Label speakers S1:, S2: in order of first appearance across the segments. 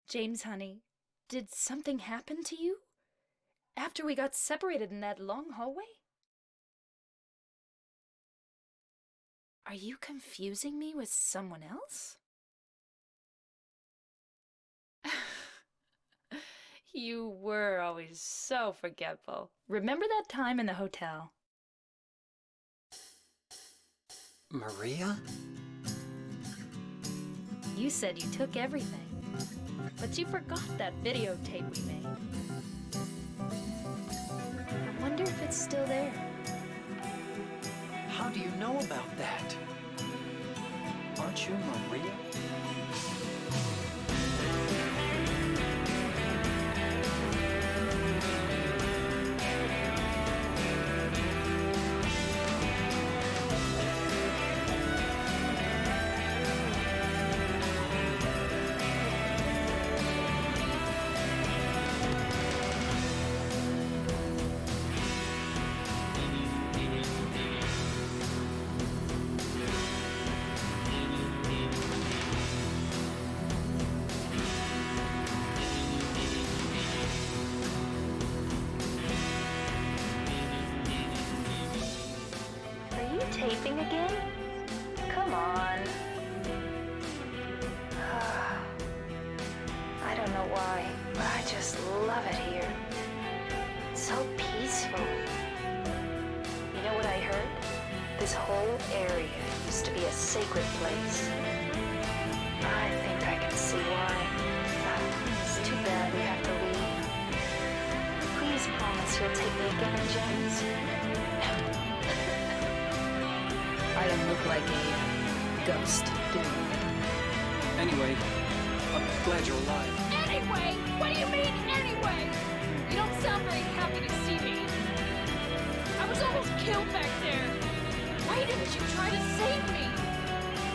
S1: James, honey, did something happen to you? After we got separated in that long hallway? Are you confusing me with someone else? You were always so forgetful. Remember that time in the hotel?
S2: Maria?
S1: You said you took everything, but you forgot that videotape we made. I wonder if it's still there.
S2: How do you know about that? Aren't you Maria?
S1: Are you taping again? Come on. I don't know why, but I just love it here. It's so peaceful. You know what I heard? This whole area used to be a sacred place. I think I can see why. It's too bad we have to leave. Please promise you'll take me again, James. I don't look like a ghost, do I?
S2: Anyway, I'm glad you're alive.
S3: Anyway? What do you mean, anyway? You don't sound very happy to see me. I was almost killed back there. Why didn't you try to save me?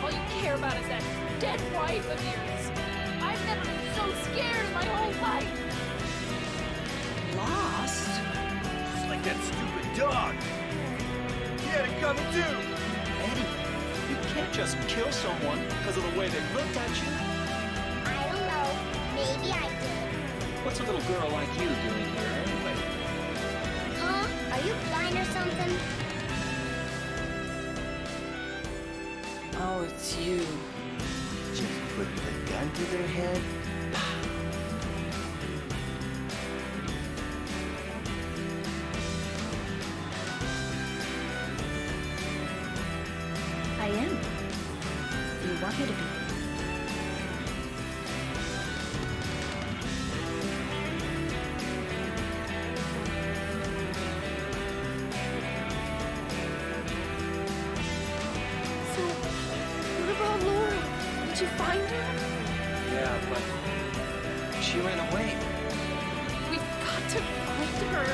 S3: All you care about is that dead wife of yours. I've never been so scared in my whole life.
S4: Lost? Just like that stupid dog. He had it coming too.
S2: Eddie, you can't just kill someone because of the way they looked at you.
S5: I don't know. Maybe I did.
S2: What's a little girl like you doing here anyway?
S5: Huh? Are you blind or something?
S6: Oh, it's you.
S4: Just put the gun to their head.
S1: I am. You want me to be.
S3: So, what about Laura? Did you find her?
S2: Yeah, but she ran away.
S3: We've got to find her.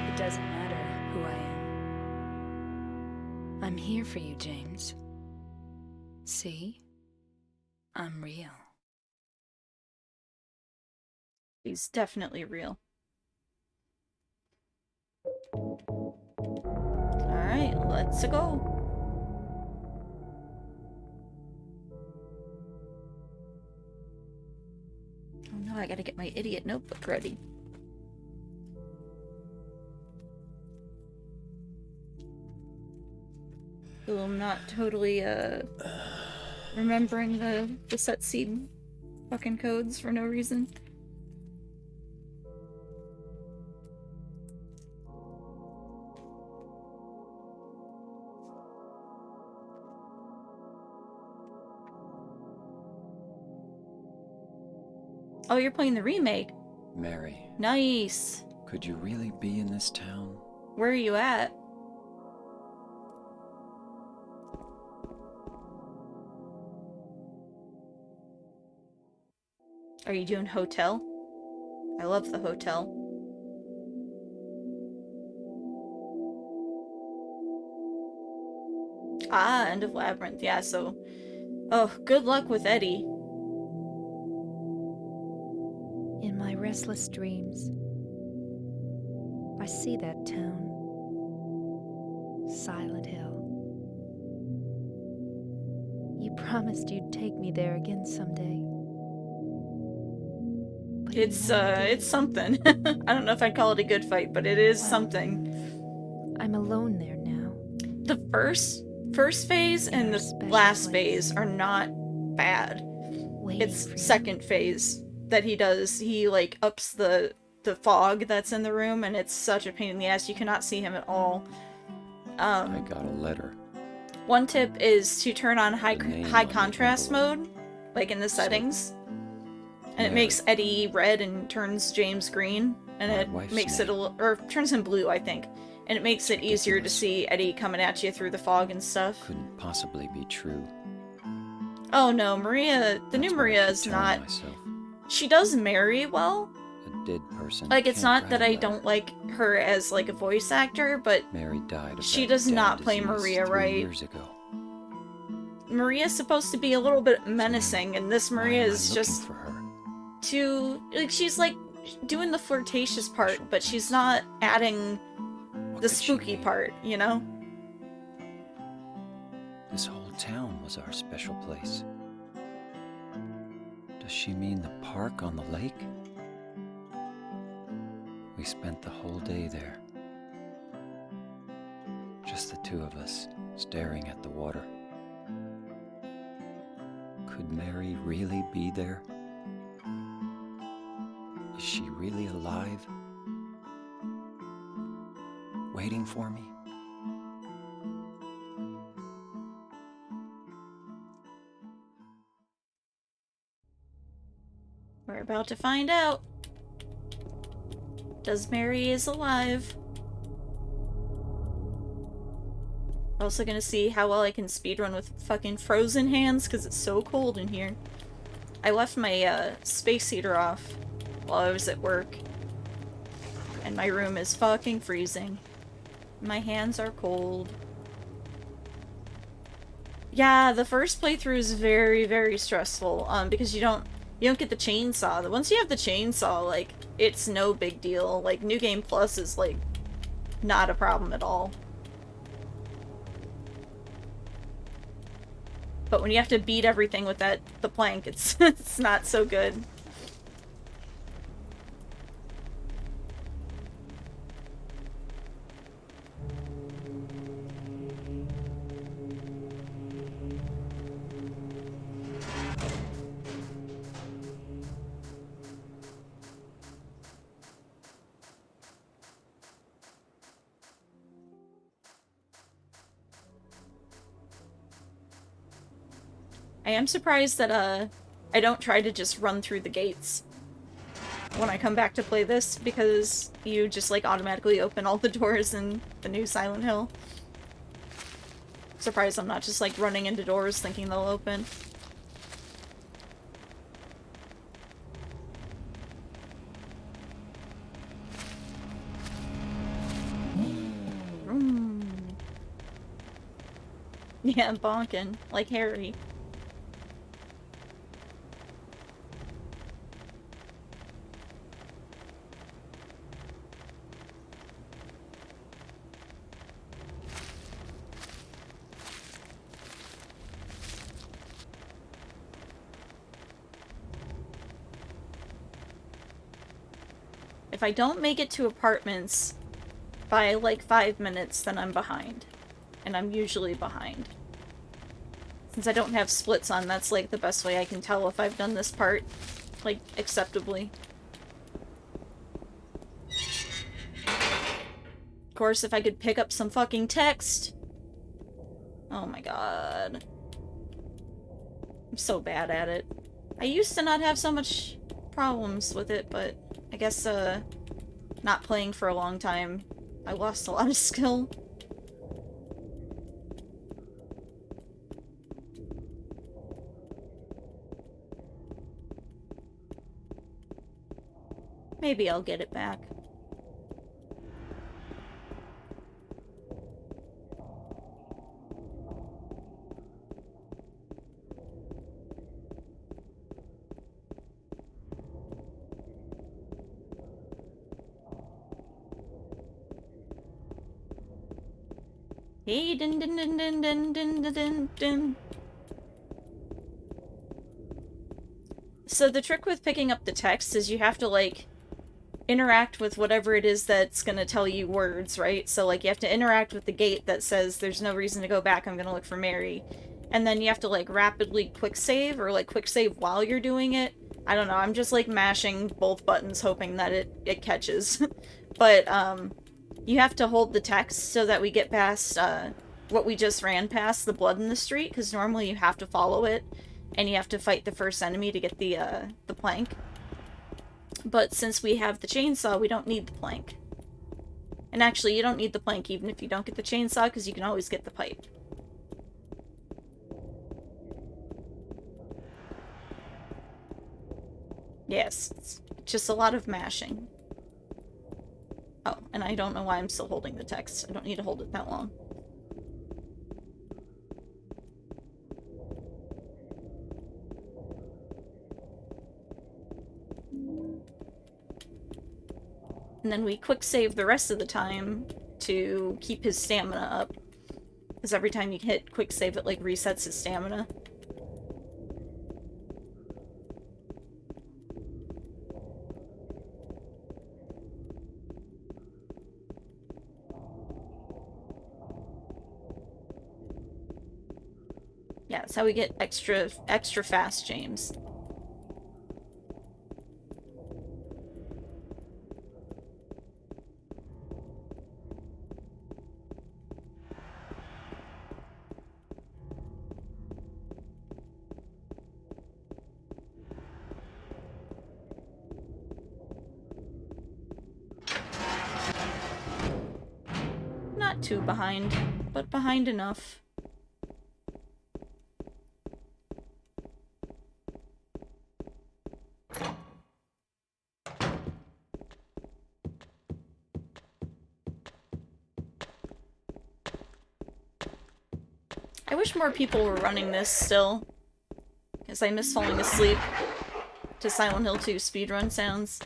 S1: It doesn't matter who I am. I'm here for you, James. See? I'm real.
S6: He's definitely real. Alright, let's go. Oh no, I gotta get my idiot notebook ready. So I'm not totally, remembering the set scene fucking codes for no reason. Oh, you're playing the remake.
S2: Mary,
S6: Nice.
S2: could you really be in this town?
S6: Where are you at? Are you doing hotel? I love the hotel. Ah, end of Labyrinth. Yeah, so... Oh, good luck with Eddie.
S3: In my restless dreams, I see that town. Silent Hill. You promised you'd take me there again someday. But you never did.
S6: It's something. I don't know if I'd call it a good fight, but it is something.
S3: I'm alone there now.
S6: The first phase
S3: In
S6: and
S3: our
S6: the
S3: special
S6: last
S3: place.
S6: phase are not bad.
S3: Waiting
S6: It's
S3: for you.
S6: second phase that he does. He like ups the fog that's in the room, and it's such a pain in the ass. You cannot see him at all.
S7: I got a letter.
S6: One tip is to turn on high
S7: The name
S6: high
S7: on the
S6: contrast
S7: envelope.
S6: mode, like in the
S7: So,
S6: settings, and it
S7: Mary.
S6: makes Eddie red and turns James green, and
S7: My
S6: it
S7: wife's
S6: makes it a
S7: name.
S6: or turns him blue, I think, and it makes it easier to
S7: ridiculous.
S6: see Eddie coming at you through the fog and stuff.
S7: Couldn't possibly be true.
S6: Oh no, Maria, the new
S7: That's what I
S6: Maria
S7: keep
S6: is
S7: telling
S6: not.
S7: myself.
S6: She does marry well.
S7: A dead person.
S6: Like, it's
S7: can't
S6: not that
S7: write a
S6: I
S7: letter.
S6: don't like her as like a voice actor, but
S7: Mary died of
S6: she
S7: that
S6: does
S7: damn
S6: not play
S7: disease
S6: Maria
S7: 3
S6: right.
S7: years ago.
S6: Maria's supposed to be a little bit menacing, and this
S7: Why
S6: Maria
S7: am I
S6: is
S7: looking
S6: just
S7: for her?
S6: too like she's like doing the flirtatious part,
S7: Special
S6: but she's
S7: place.
S6: not adding
S7: What
S6: the
S7: could she
S6: spooky
S7: mean?
S6: part, you know?
S7: This whole town was our special place. Does she mean the park on the lake? We spent the whole day there. Just the two of us, staring at the water. Could Mary really be there? Is she really alive? Waiting for me?
S6: We're about to find out. Does Mary is alive? Also gonna see how well I can speedrun with fucking frozen hands, because it's so cold in here. I left my space heater off while I was at work, and my room is fucking freezing. My hands are cold. Yeah, the first playthrough is very, very stressful, because you don't get the chainsaw. Once you have the chainsaw, like, it's no big deal. Like, New Game Plus is, like, not a problem at all. But when you have to beat everything with the plank, it's it's not so good. I am surprised that I don't try to just run through the gates when I come back to play this, because you just like automatically open all the doors in the new Silent Hill. Surprised I'm not just like running into doors thinking they'll open. Yeah, bonking like Harry. If I don't make it to apartments by like 5 minutes, then I'm behind. And I'm usually behind. Since I don't have splits on, that's like the best way I can tell if I've done this part, like, acceptably. Of course, if I could pick up some fucking text. Oh my god. I'm so bad at it. I used to not have so much problems with it, but I guess, not playing for a long time, I lost a lot of skill. Maybe I'll get it back. Hey, din din din din din din din din din. So the trick with picking up the text is you have to, like, interact with whatever it is that's gonna tell you words, right? So, like, you have to interact with the gate that says there's no reason to go back, I'm gonna look for Mary. And then you have to, like, rapidly quick save, or, like, quick save while you're doing it. I don't know, I'm just, like, mashing both buttons hoping that it catches. But, you have to hold the text so that we get past, what we just ran past, the blood in the street, because normally you have to follow it, and you have to fight the first enemy to get the plank. But since we have the chainsaw, we don't need the plank. And actually, you don't need the plank even if you don't get the chainsaw, because you can always get the pipe. Yes, it's just a lot of mashing. Oh, and I don't know why I'm still holding the text. I don't need to hold it that long. And then we quick save the rest of the time to keep his stamina up. Because every time you hit quick save, it, like, resets his stamina. Yeah, that's how we get extra fast James. Not too behind, but behind enough. I wish more people were running this still, because I miss falling asleep to Silent Hill 2 speedrun sounds.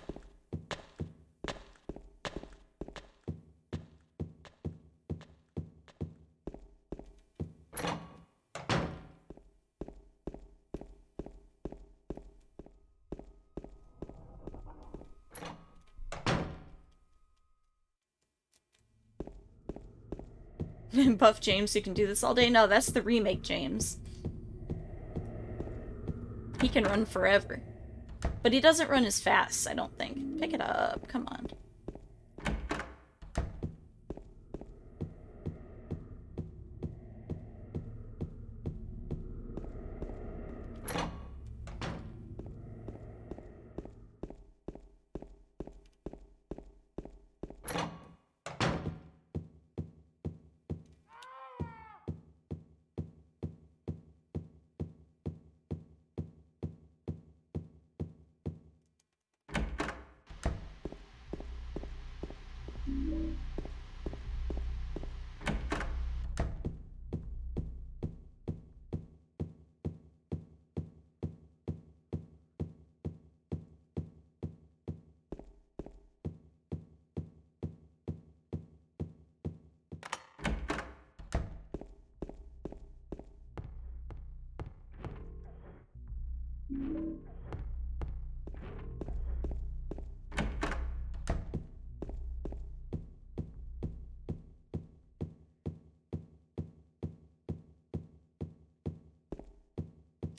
S6: Buff James who can do this all day? No, that's the remake James. He can run forever. But he doesn't run as fast, I don't think. Pick it up, come on.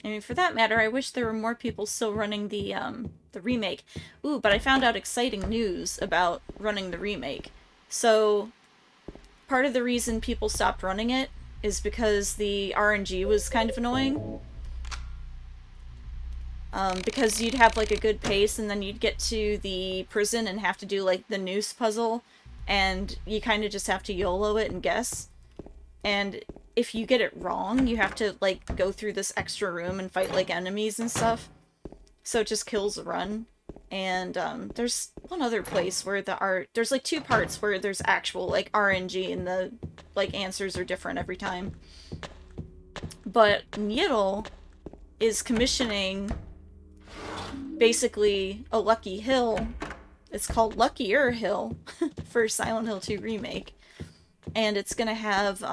S6: I mean, for that matter, I wish there were more people still running the remake. Ooh, but I found out exciting news about running the remake. So, part of the reason people stopped running it is because the RNG was kind of annoying. Because you'd have, like, a good pace, and then you'd get to the prison and have to do, like, the noose puzzle, and you kind of just have to YOLO it and guess. And if you get it wrong, you have to, like, go through this extra room and fight, like, enemies and stuff. So it just kills the run. And, there's one other place where there's, like, two parts where there's actual, like, RNG and the, like, answers are different every time. But Nyitl is commissioning basically a Lucky Hill. It's called Luckier Hill for Silent Hill 2 Remake. and it's gonna have,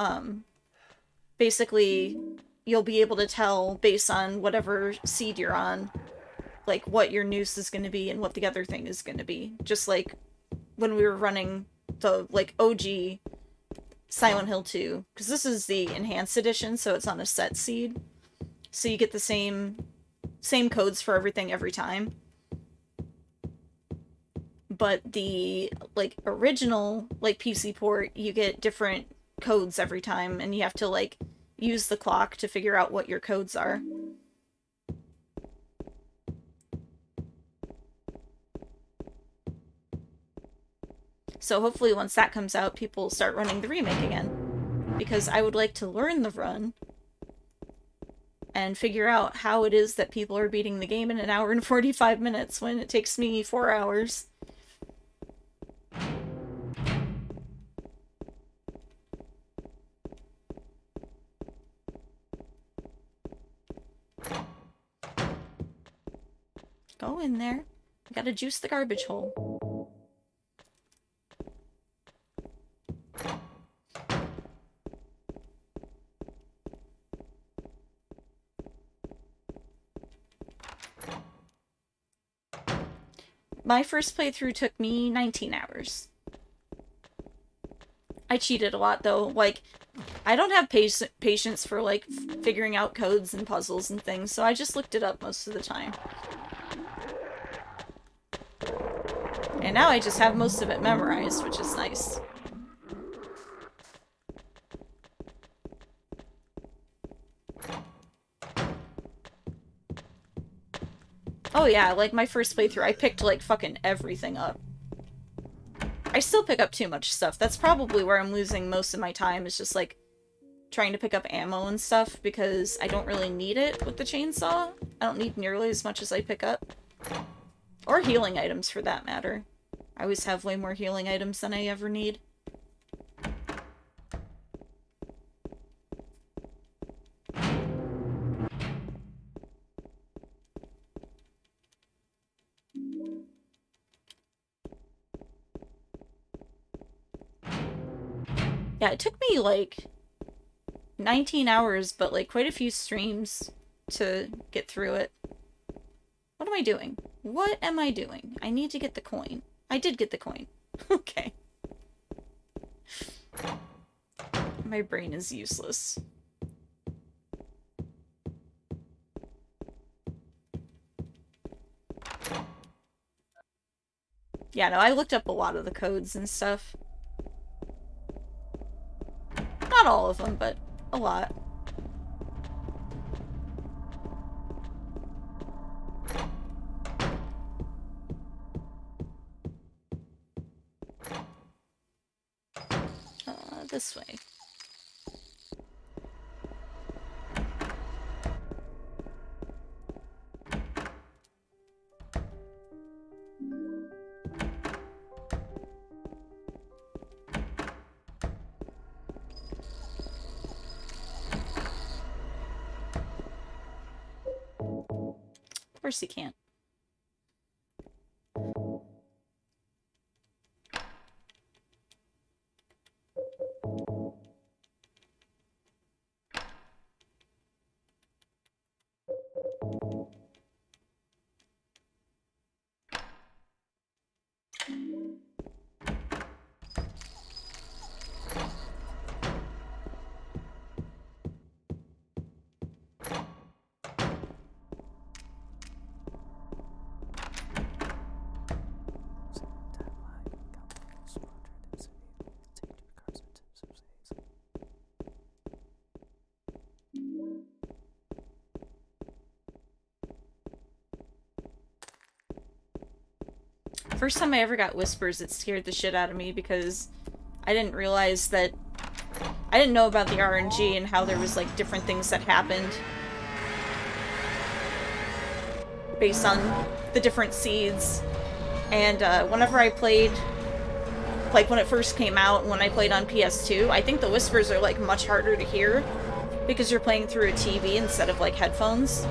S6: basically, you'll be able to tell based on whatever seed you're on, like, what your noose is gonna be and what the other thing is gonna be. Just like when we were running the, like, OG Silent Hill 2, because this is the enhanced edition, so it's on a set seed. So you get the same codes for everything every time. But the, like, original, like, PC port, you get different codes every time, and you have to, like, use the clock to figure out what your codes are. So hopefully once that comes out, people will start running the remake again. Because I would like to learn the run and figure out how it is that people are beating the game in an hour and 45 minutes when it takes me 4 hours. Go in there. I gotta juice the garbage hole. My first playthrough took me 19 hours. I cheated a lot, though. Like, I don't have patience for, like, figuring out codes and puzzles and things, so I just looked it up most of the time. And now I just have most of it memorized, which is nice. Oh yeah, like my first playthrough, I picked like fucking everything up. I still pick up too much stuff. That's probably where I'm losing most of my time, is just like trying to pick up ammo and stuff, because I don't really need it with the chainsaw. I don't need nearly as much as I pick up. Or healing items, for that matter. I always have way more healing items than I ever need. Yeah, it took me like 19 hours, but like quite a few streams to get through it. What am I doing? What am I doing? I need to get the coin. I did get the coin. Okay. My brain is useless. Yeah, no, I looked up a lot of the codes and stuff. Not all of them, but a lot. This way. Of course he can't. First time I ever got whispers, it scared the shit out of me because I didn't realize that... I didn't know about the RNG and how there was, like, different things that happened based on the different seeds. And, whenever I played, like, when it first came out, when I played on PS2, I think the whispers are, like, much harder to hear because you're playing through a TV instead of, like, headphones.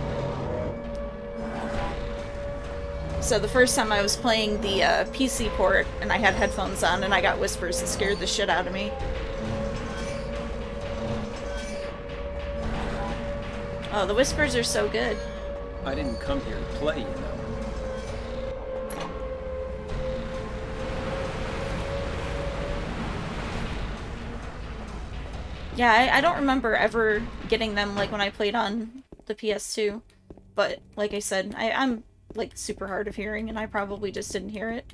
S6: So the first time I was playing the PC port, and I had headphones on, and I got whispers, it scared the shit out of me. Oh, the whispers are so good.
S2: I didn't come here to play, you know.
S6: Yeah, I don't remember ever getting them, like, when I played on the PS2. But, like I said, I'm, like, super hard of hearing, and I probably just didn't hear it.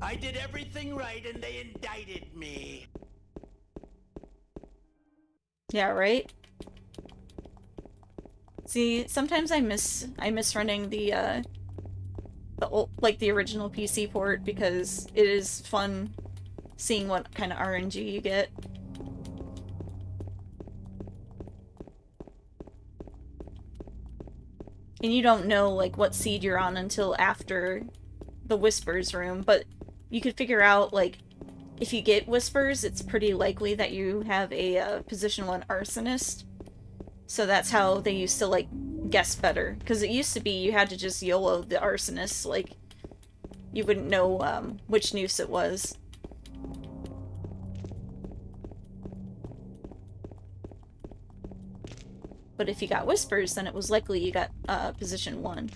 S8: I did everything right and they indicted me.
S6: Yeah, right? See, sometimes I miss running the old, like, the original PC port, because it is fun seeing what kind of RNG you get. And you don't know, like, what seed you're on until after the Whispers room, but you could figure out, like, if you get Whispers, it's pretty likely that you have a position 1 Arsonist. So that's how they used to, like, guess better. Because it used to be you had to just YOLO the Arsonist, like, you wouldn't know which noose it was. But if you got Whispers, then it was likely you got position 1.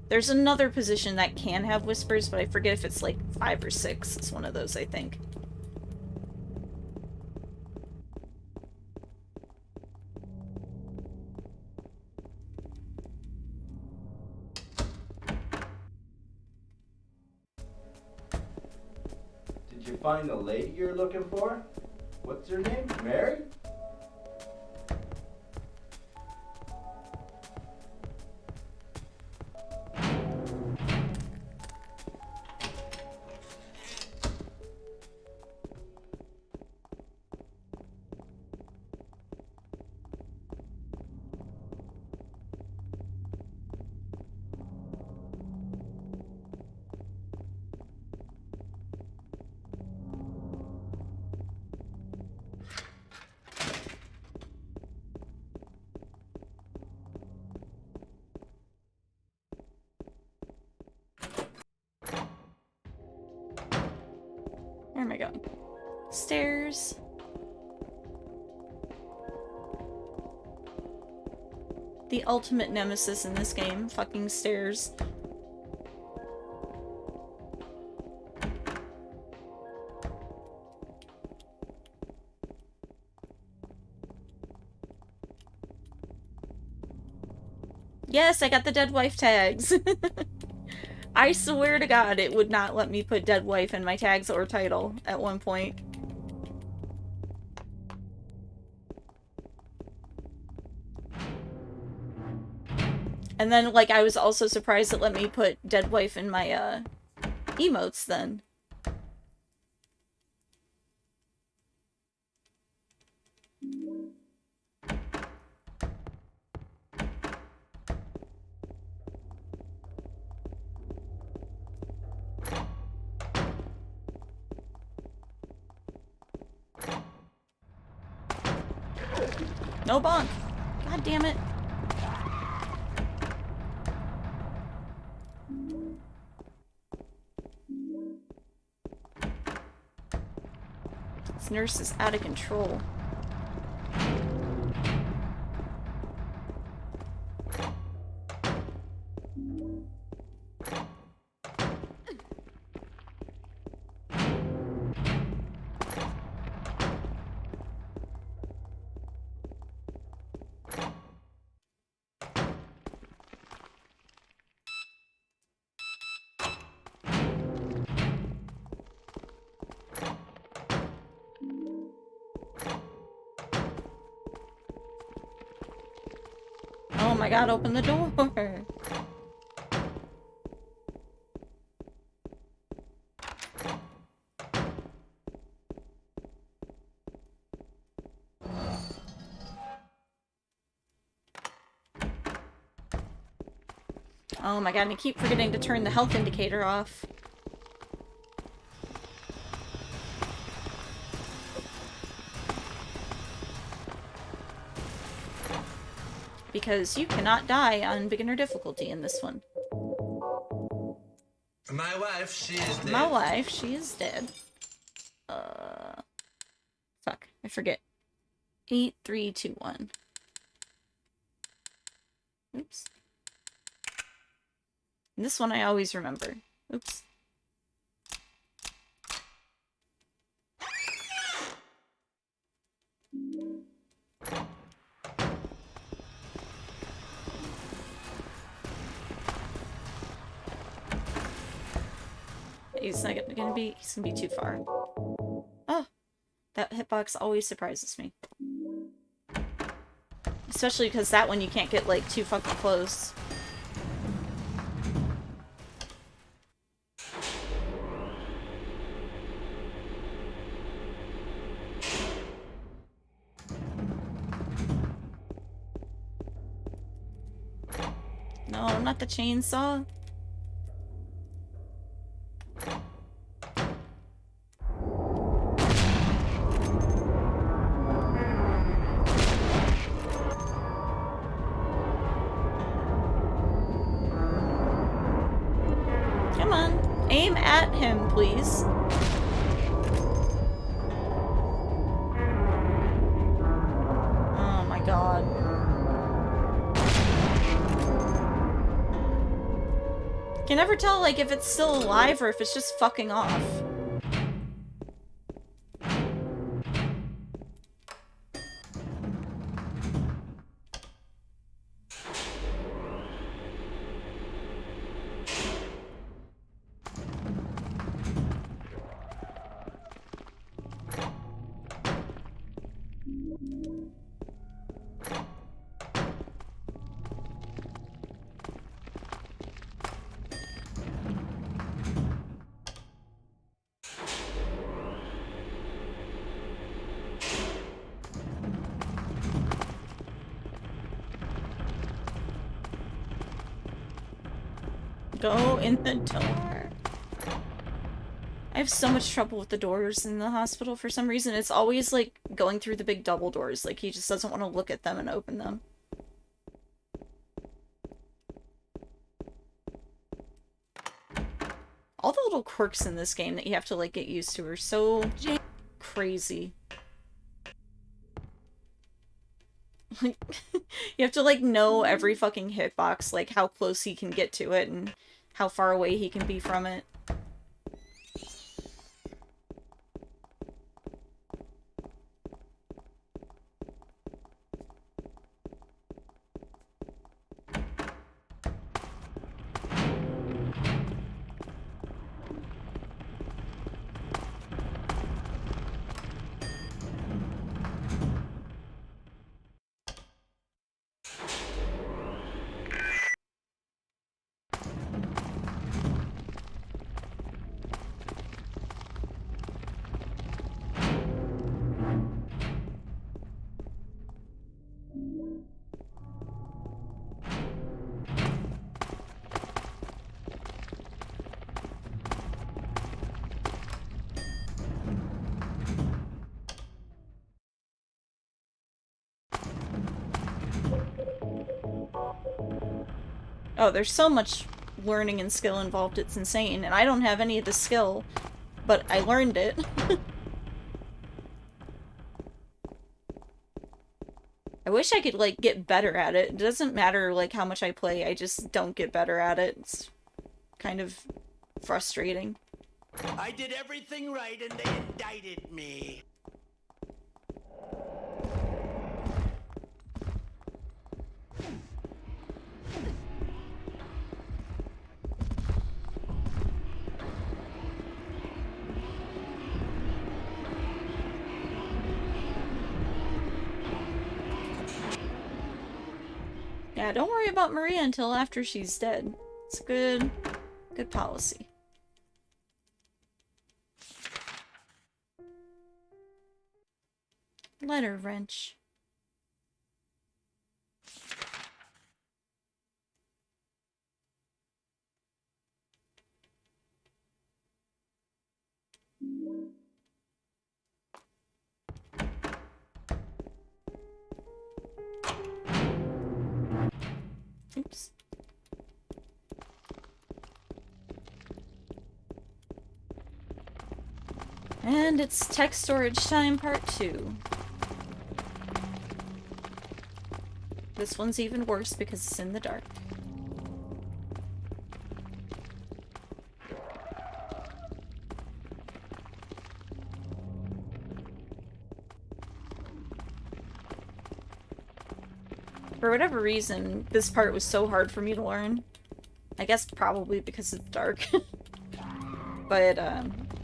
S6: There's another position that can have Whispers, but I forget if it's like 5 or 6. It's one of those, I think.
S4: Did you find the lady you're looking for? What's her name? Mary?
S6: Where am I going? Stairs. The ultimate nemesis in this game. Fucking stairs. Yes, I got the dead wife tags. I swear to God, it would not let me put dead wife in my tags or title at one point. And then, like, I was also surprised it let me put dead wife in my, emotes then. No bonk. God damn it. This nurse is out of control. Oh my God, open the door. Oh my god, and I keep forgetting to turn the health indicator off. Because you cannot die on beginner difficulty in this one.
S8: My wife, she is dead.
S6: My wife, she is dead. Fuck, I forget. 8, 3, 2, 1. Oops. And this one I always remember. Oops. He's not gonna be, he's gonna be too far. Oh, that hitbox always surprises me. Especially because that one you can't get, like, too fucking close. No, not the chainsaw. Come on, aim at him, please. Oh my god. Can never tell, like, if it's still alive or if it's just fucking off. Go in the door. I have so much trouble with the doors in the hospital for some reason. It's always, like, going through the big double doors. Like, he just doesn't want to look at them and open them. All the little quirks in this game that you have to, like, get used to are so crazy. Like, you have to, like, know every fucking hitbox, like, how close he can get to it and how far away he can be from it. Oh, there's so much learning and skill involved, it's insane. And I don't have any of the skill, but I learned it. I wish I could, like, get better at it. It doesn't matter, like, how much I play, I just don't get better at it. It's kind of frustrating.
S8: I did everything right and they indicted me.
S6: Yeah, don't worry about Maria until after she's dead. It's good policy. Letter wrench. And it's text storage time part 2. This one's even worse because it's in the dark. For whatever reason, this part was so hard for me to learn. I guess probably because it's dark. But,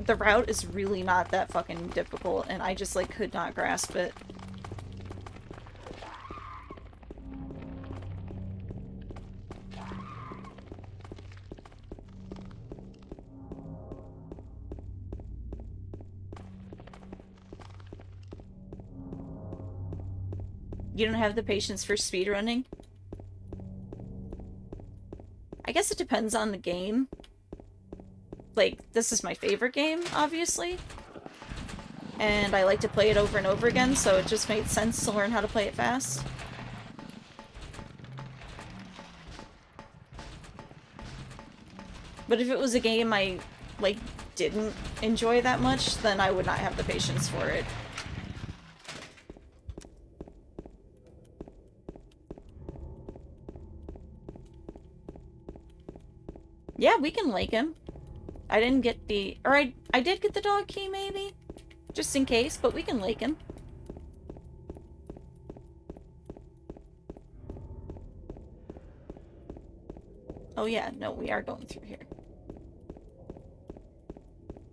S6: the route is really not that fucking difficult, and I just, like, could not grasp it. You don't have the patience for speedrunning? I guess it depends on the game. Like, this is my favorite game, obviously. And I like to play it over and over again, so it just made sense to learn how to play it fast. But if it was a game I, like, didn't enjoy that much, then I would not have the patience for it. Yeah, we can lake him. I didn't get the... Or I did get the dog key, maybe? Just in case, but we can lake him. Oh yeah, no, we are going through here.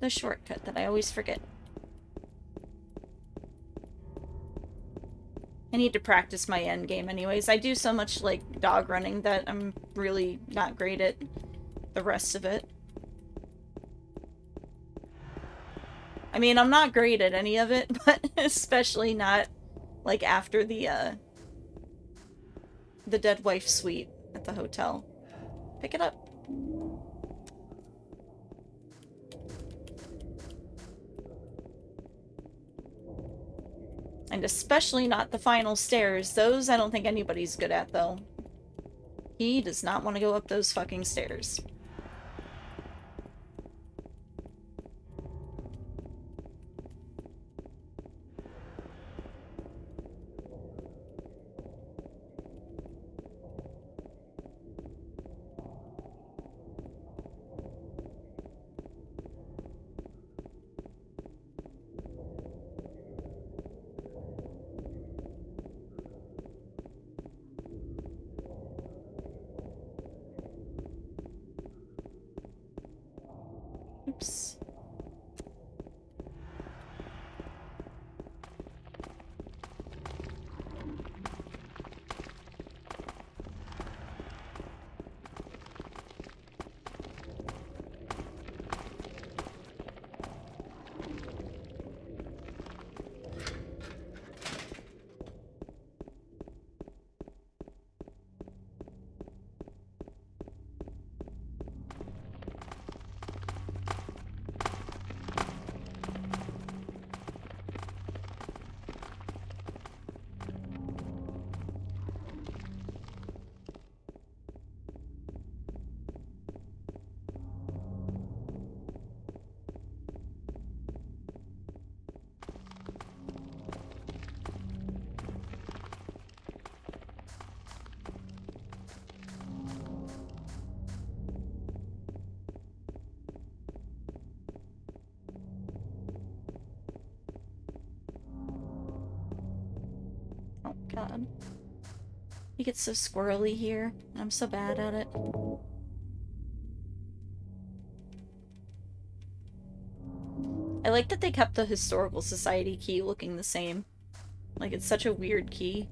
S6: The shortcut that I always forget. I need to practice my end game anyways. I do so much, like, dog running that I'm really not great at the rest of it. I mean, I'm not great at any of it, but especially not, like, after the dead wife suite at the hotel. Pick it up. And especially not the final stairs. Those I don't think anybody's good at, though. He does not want to go up those fucking stairs. Oops. Oh god. He gets so squirrely here, and I'm so bad at it. I like that they kept the Historical Society key looking the same. Like, it's such a weird key.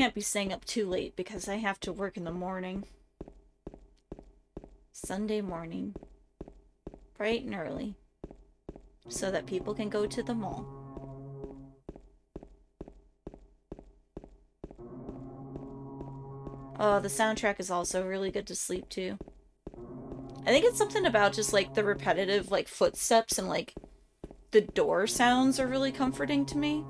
S6: Can't be staying up too late because I have to work in the morning. Sunday morning. Bright and early. So that people can go to the mall. Oh, the soundtrack is also really good to sleep to. I think it's something about just, like, the repetitive, like, footsteps and, like, the door sounds are really comforting to me.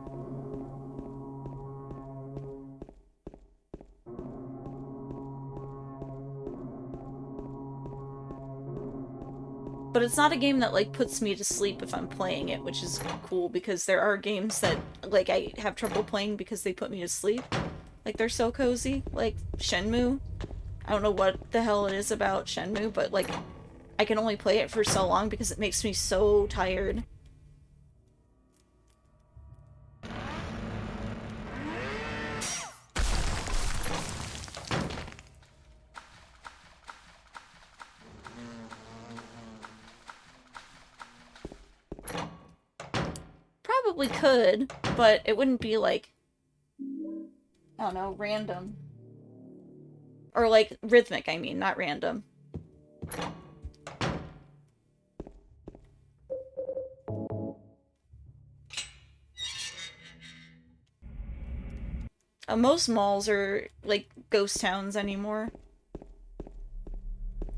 S6: But it's not a game that, like, puts me to sleep if I'm playing it, which is cool, because there are games that, like, I have trouble playing because they put me to sleep. Like, they're so cozy. Like, Shenmue. I don't know what the hell it is about Shenmue, but, like, I can only play it for so long because it makes me so tired. Probably could, but it wouldn't be, like, I don't know, random. Or, like, rhythmic, I mean, not random. Most malls are, like, ghost towns anymore.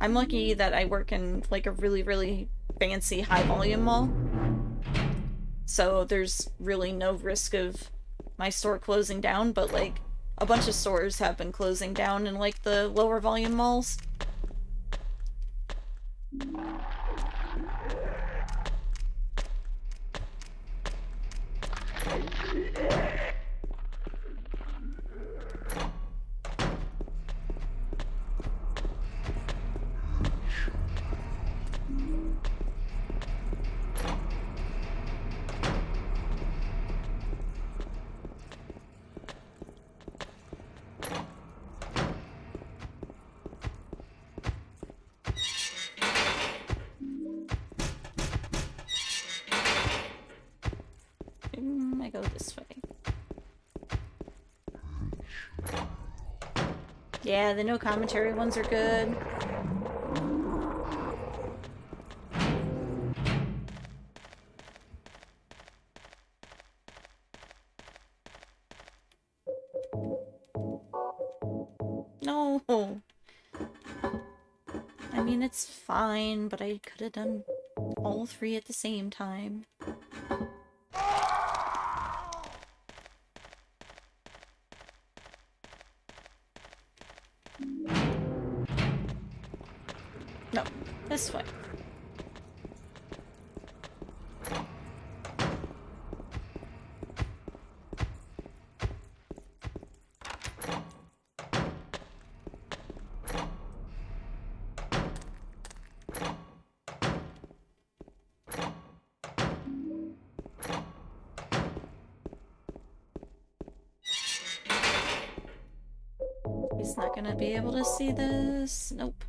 S6: I'm lucky that I work in, like, a really, really fancy high-volume mall. So there's really no risk of my store closing down, but, like, a bunch of stores have been closing down in, like, the lower volume malls. I go this way. Yeah, the no commentary ones are good. No. I mean, it's fine, but I could have done all three at the same time. No, this way. He's not gonna be able to see this. Nope.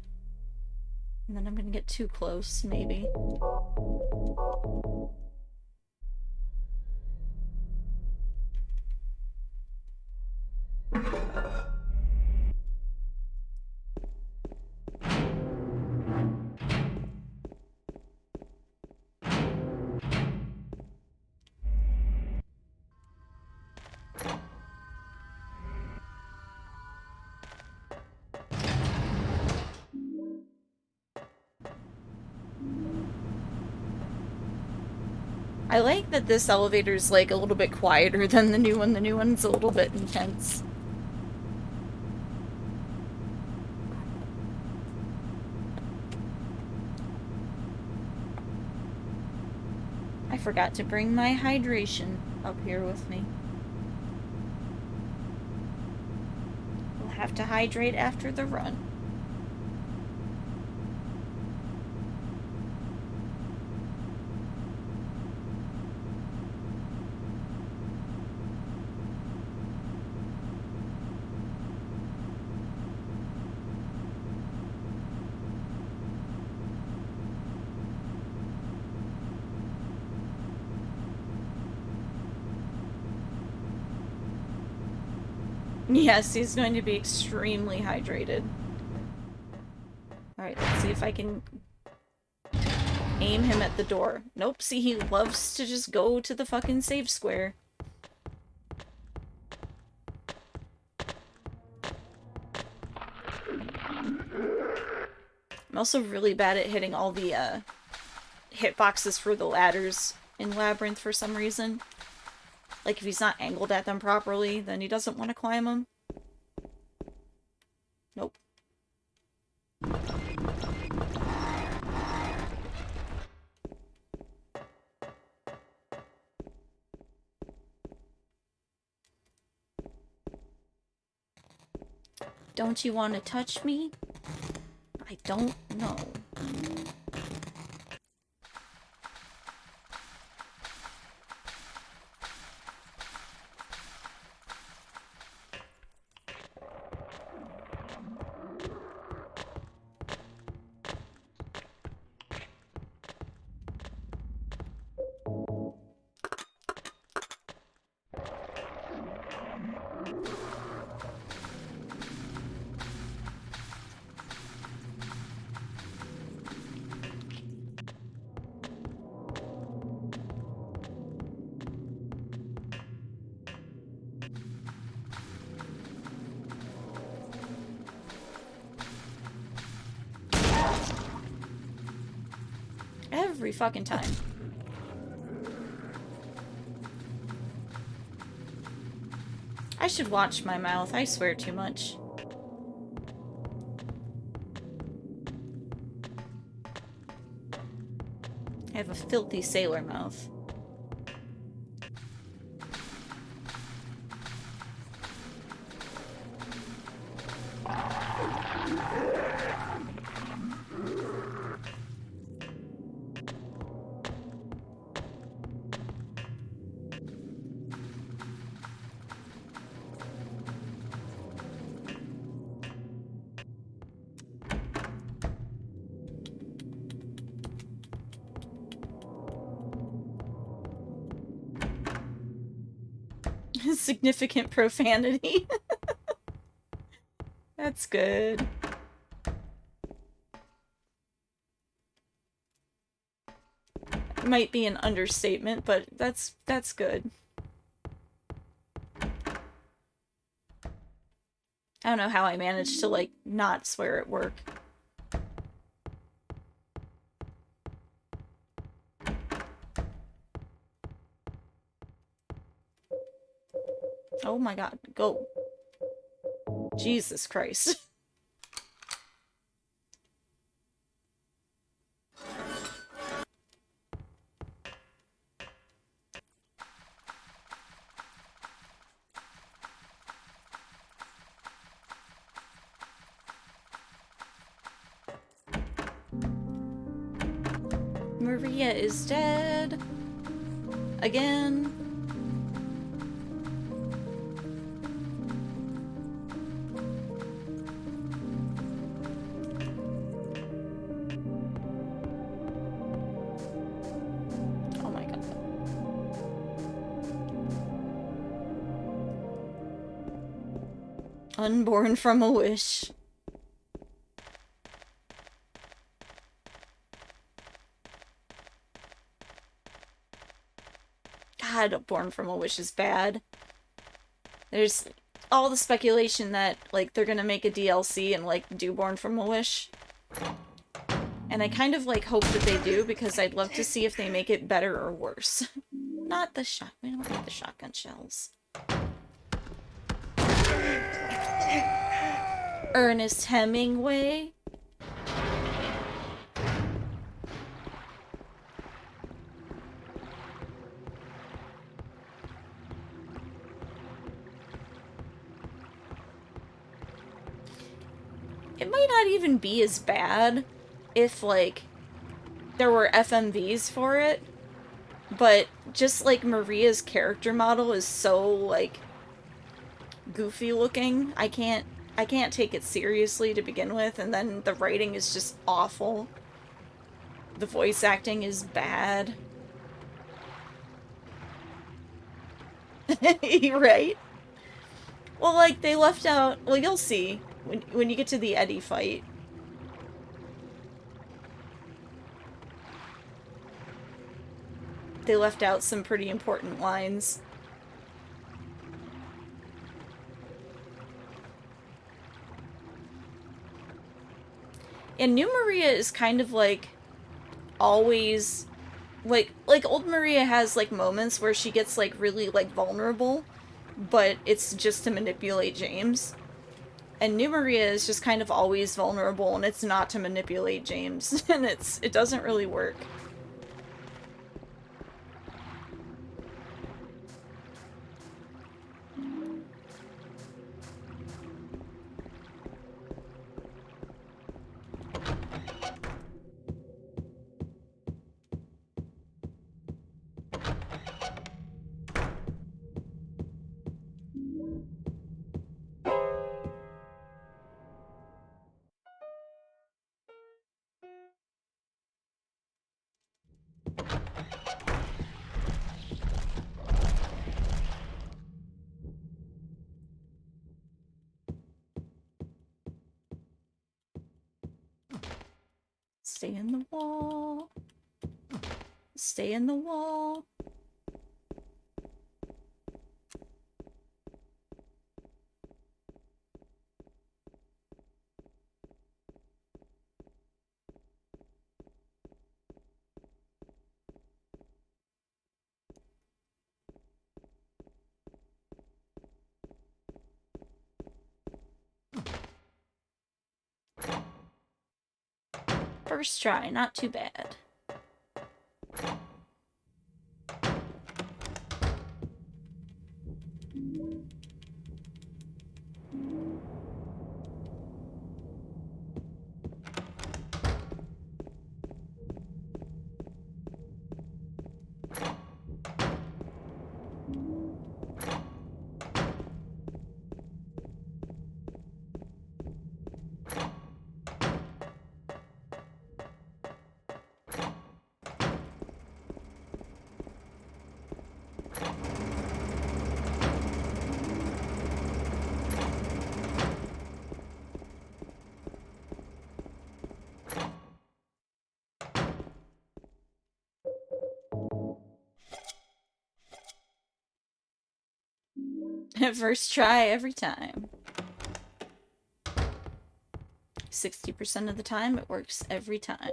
S6: And then I'm gonna get too close, maybe. I like that this elevator's, like, a little bit quieter than the new one. The new one's a little bit intense. I forgot to bring my hydration up here with me. We'll have to hydrate after the run. Yes, he's going to be extremely hydrated. Alright, let's see if I can aim him at the door. Nope, see, he loves to just go to the fucking save square. I'm also really bad at hitting all the, hitboxes for the ladders in Labyrinth for some reason. Like, if he's not angled at them properly, then he doesn't want to climb them. Nope. Don't you want to touch me? I don't know. Every fucking time. I should watch my mouth. I swear too much. I have a filthy sailor mouth. Significant profanity. That's good. It might be an understatement, but that's good. I don't know how I managed to, like, not swear at work. Oh my god, go. Jesus Christ. Maria is dead. Again. Oh my god. Unborn from a wish. God, Born from a Wish is bad. There's all the speculation that, like, they're gonna make a DLC and, like, do Born from a Wish. And I kind of, like, hope that they do, because I'd love to see if they make it better or worse. Not the shot. We don't want the shotgun shells. Ernest Hemingway. It might not even be as bad if, like, there were FMVs for it, but just, like, Maria's character model is so, like, goofy looking. I can't take it seriously to begin with, and then the writing is just awful. The voice acting is bad. Right? Well, like, they left out... Well, you'll see when you get to the Eddie fight. They left out some pretty important lines. And New Maria is kind of, like, always... Like, old Maria has, like, moments where she gets, like, really, like, vulnerable, but it's just to manipulate James. And New Maria is just kind of always vulnerable, and it's not to manipulate James. And it doesn't really work. Stay in the wall. Stay in the wall. First try, not too bad. First try every time. 60% of the time, it works every time.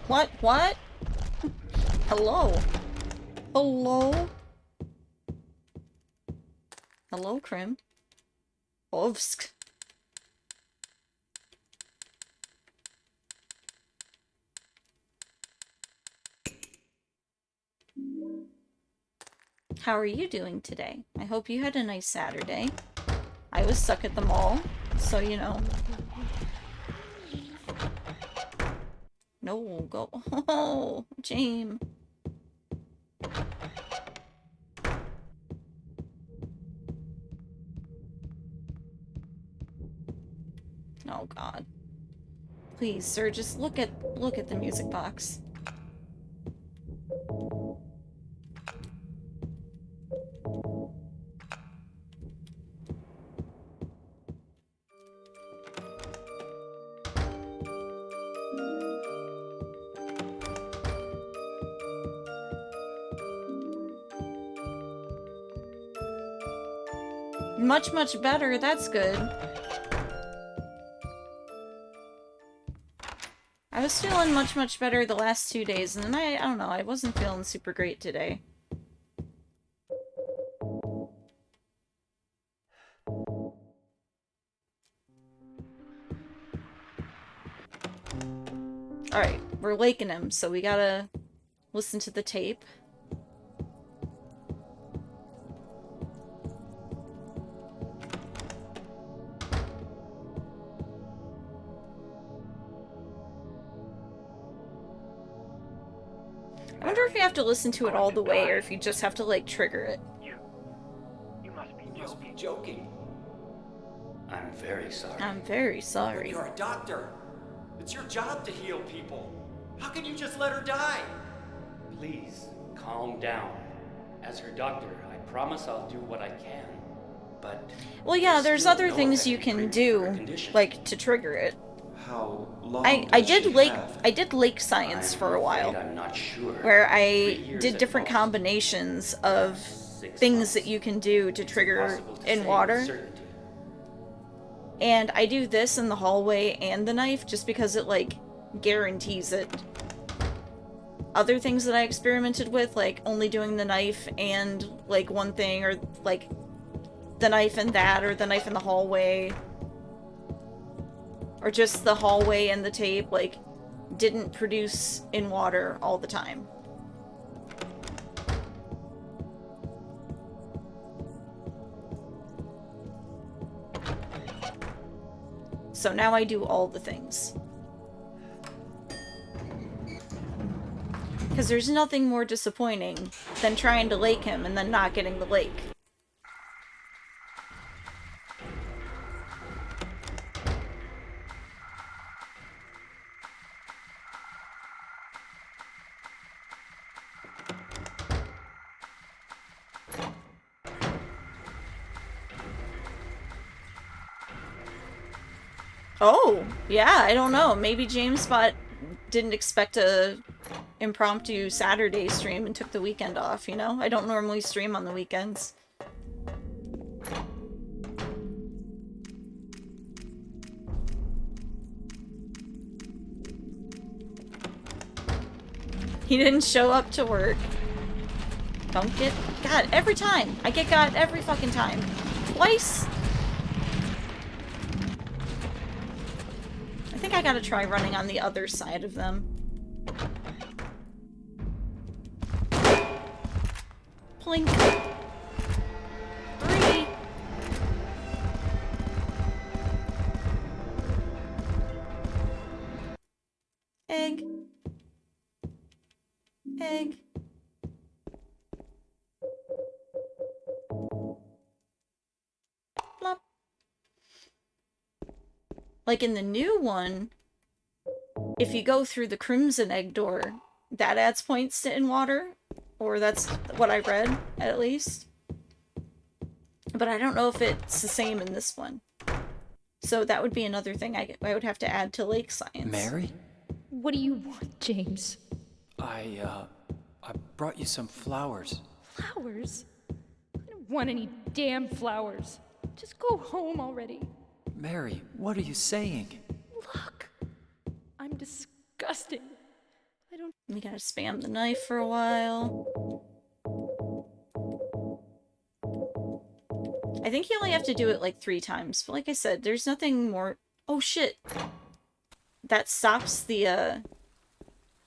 S6: What? What? Hello? Hello? Hello, Krim. Ovsk. How are you doing today? I hope you had a nice Saturday. I was stuck at the mall, so you know. No, go. Oh, James. Oh God. Please, sir, just look at the music box. Much, much better. That's good. I was feeling much, much better the last 2 days, and then I don't know, I wasn't feeling super great today. Alright, we're waking him, so we gotta listen to the tape. if you have to listen to it all the way or if you just have to, like, trigger it.
S9: You must be joking. I'm very sorry.
S6: I'm very
S9: But
S6: sorry.
S9: you're a doctor. It's your job to heal people. How can you just let her die? Please, calm down. As her doctor, I promise I'll do what I can. But
S6: Well, yeah, there's
S9: still
S6: other
S9: no
S6: things you
S9: effective
S6: can
S9: treatment for her
S6: do,
S9: condition.
S6: like, to trigger it.
S7: How long
S6: I
S7: does she
S6: did lake science
S9: I'm
S6: for a
S9: afraid
S6: while,
S9: I'm not sure.
S6: where
S9: 3
S6: I
S9: years
S6: did
S9: at
S6: different
S9: most.
S6: combinations of
S9: 6
S6: things
S9: months.
S6: that you can do to
S9: It's
S6: trigger
S9: impossible to say
S6: in
S9: with
S6: water.
S9: certainty.
S6: And I do this in the hallway and the knife just because it, like, guarantees it. Other things that I experimented with, like only doing the knife and, like, one thing, or, like, the knife and that, or the knife in the hallway, or just the hallway and the tape, like, didn't produce in water all the time. So now I do all the things. Because there's nothing more disappointing than trying to lake him and then not getting the lake. Oh, yeah, I don't know. Maybe Jamespot didn't expect a impromptu Saturday stream and took the weekend off, you know? I don't normally stream on the weekends. He didn't show up to work. Don't get... God, every time! I get got every fucking time. Twice? I think I gotta try running on the other side of them. Plink. 3. Egg. Egg. Plop. Like in the new one, if you go through the crimson egg door, that adds points to in water. Or that's what I read, at least. But I don't know if it's the same in this one. So that would be another thing I would have to add to lake science.
S7: Mary?
S3: What do you want, James?
S7: I brought you some flowers.
S3: Flowers? I don't want any damn flowers. Just go home already.
S7: Mary, what are you saying?
S3: Look, I'm disgusting. I don't.
S6: We gotta spam the knife for a while. I think you only have to do it like 3 times, but like I said, there's nothing more. Oh shit! That stops the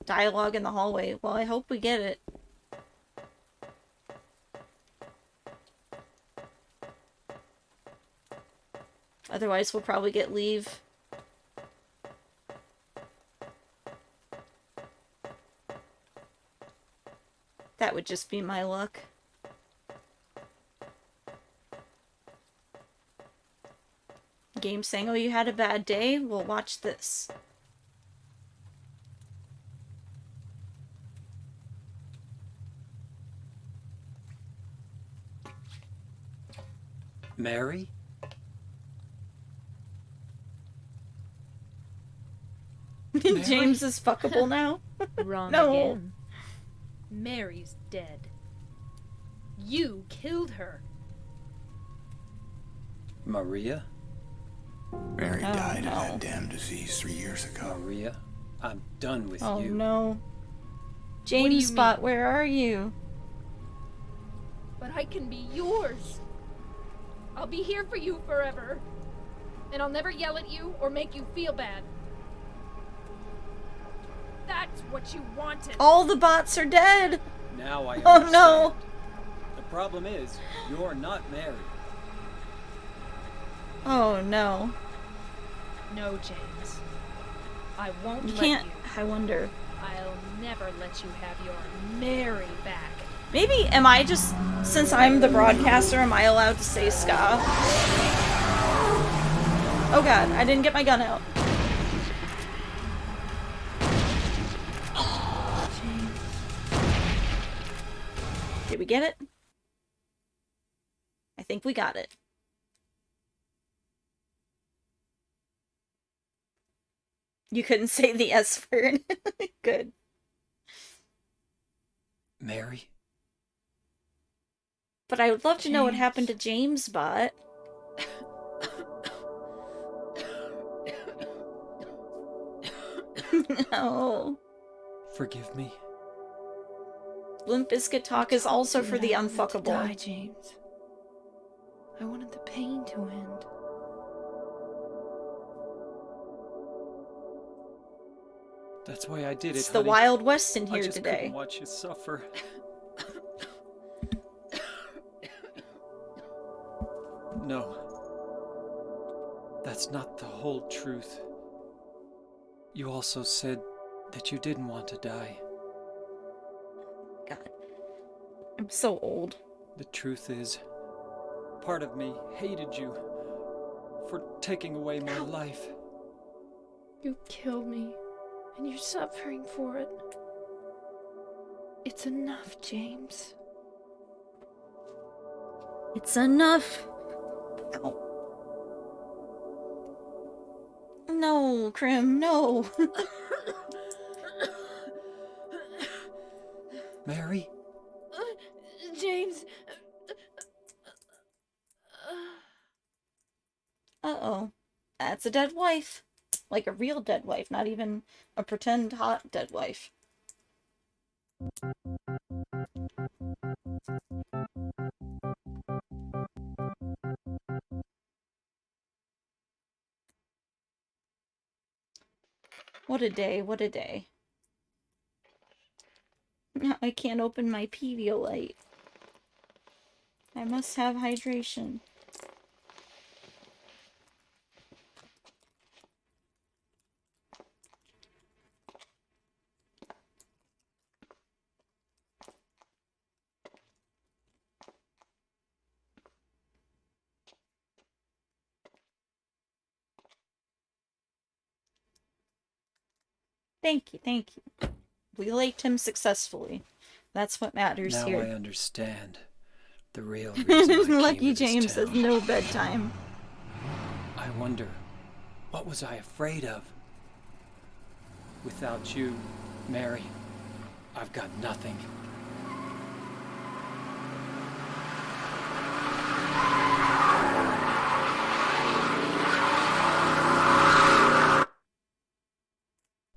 S6: dialogue in the hallway. Well, I hope we get it. Otherwise, we'll probably get leave. That would just be my luck. Game saying, oh, you had a bad day? Well, watch this.
S7: Mary?
S6: James is fuckable now?
S3: Wrong
S6: No.
S3: again. Mary's dead. You killed her.
S7: Maria?
S10: Mary
S6: Oh,
S10: died
S6: no.
S10: of that damn disease 3 years ago.
S7: Maria? I'm done with
S6: Oh
S7: you.
S6: no.
S3: do you
S6: James Spot,
S3: mean?
S6: where are you?
S3: But I can be yours. I'll be here for you forever. And I'll never yell at you or make you feel bad. That's what you wanted.
S6: All the bots are dead!
S7: Now I
S6: Oh
S7: understand.
S6: no!
S7: The problem is, you're not Mary.
S6: Oh no.
S3: No, James. I won't
S6: You
S3: let
S6: can't.
S3: you.
S6: I wonder.
S3: I'll never let you have your Mary back.
S6: Maybe, am I just, since I'm the broadcaster, am I allowed to say ska? Oh god, I didn't get my gun out. Did we get it? I think we got it. You couldn't say the S word. Good.
S7: Mary?
S6: But I would love to know what happened to James, Bot. No.
S7: Forgive me.
S6: Limp Bizkit talk is also for the unfuckable.
S1: Die, James. I wanted the pain to end.
S7: That's why I did it,
S6: It's the
S7: honey.
S6: Wild West in here
S7: I just
S6: today.
S7: couldn't watch you suffer. No. That's not the whole truth. You also said that you didn't want to die.
S6: God. I'm so old.
S7: The truth is, part of me hated you for taking away my life.
S1: You killed me, and you're suffering for it. It's enough, James.
S6: It's enough. Ow. No, Krim, no.
S7: Mary?
S1: James.
S6: Uh-oh. That's a dead wife. Like a real dead wife, not even a pretend hot dead wife. What a day, what a day. Now I can't open my Pedialyte. I must have hydration. Thank you, thank you. We laked him successfully. That's what matters
S7: Now
S6: here.
S7: I understand the real reason I came
S6: Lucky
S7: to this
S6: James
S7: town.
S6: has no bedtime.
S7: I wonder, what was I afraid of? Without you, Mary, I've got nothing.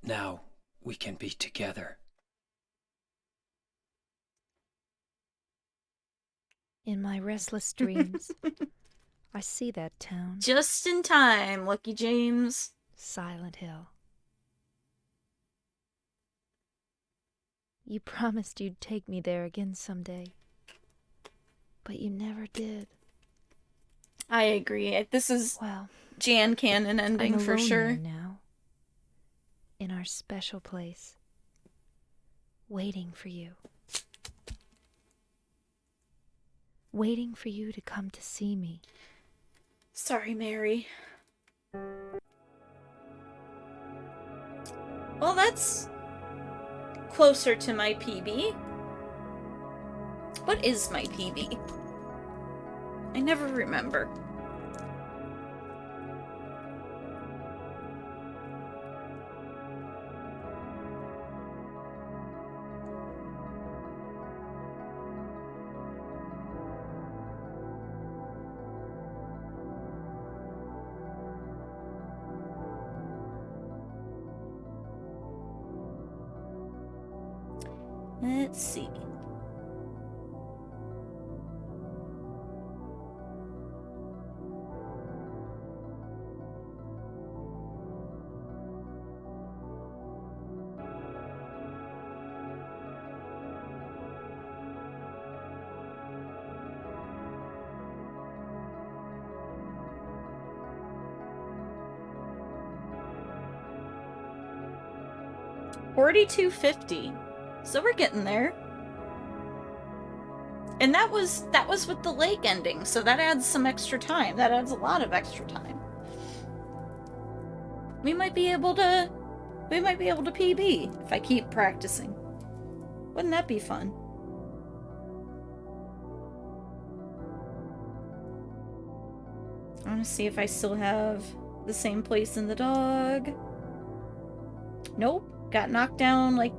S7: Now we can be together.
S11: In my restless dreams, I see that town.
S6: Just in time, Lucky James.
S11: Silent Hill. You promised you'd take me there again someday. But you never did.
S6: I agree. This is
S11: well,
S6: Jan Cannon ending
S11: I'm
S6: for
S11: alone
S6: sure.
S11: there now. In our special place. Waiting for you. Waiting for you to come to see me.
S6: Sorry, Mary. Well, that's closer to my PB. What is my PB? I never remember. Let's see. 4250. So we're getting there. And that was with the lake ending, so that adds some extra time. That adds a lot of extra time. We might be able to PB if I keep practicing. Wouldn't that be fun? I want to see if I still have the same place in the dog. Nope. Got knocked down like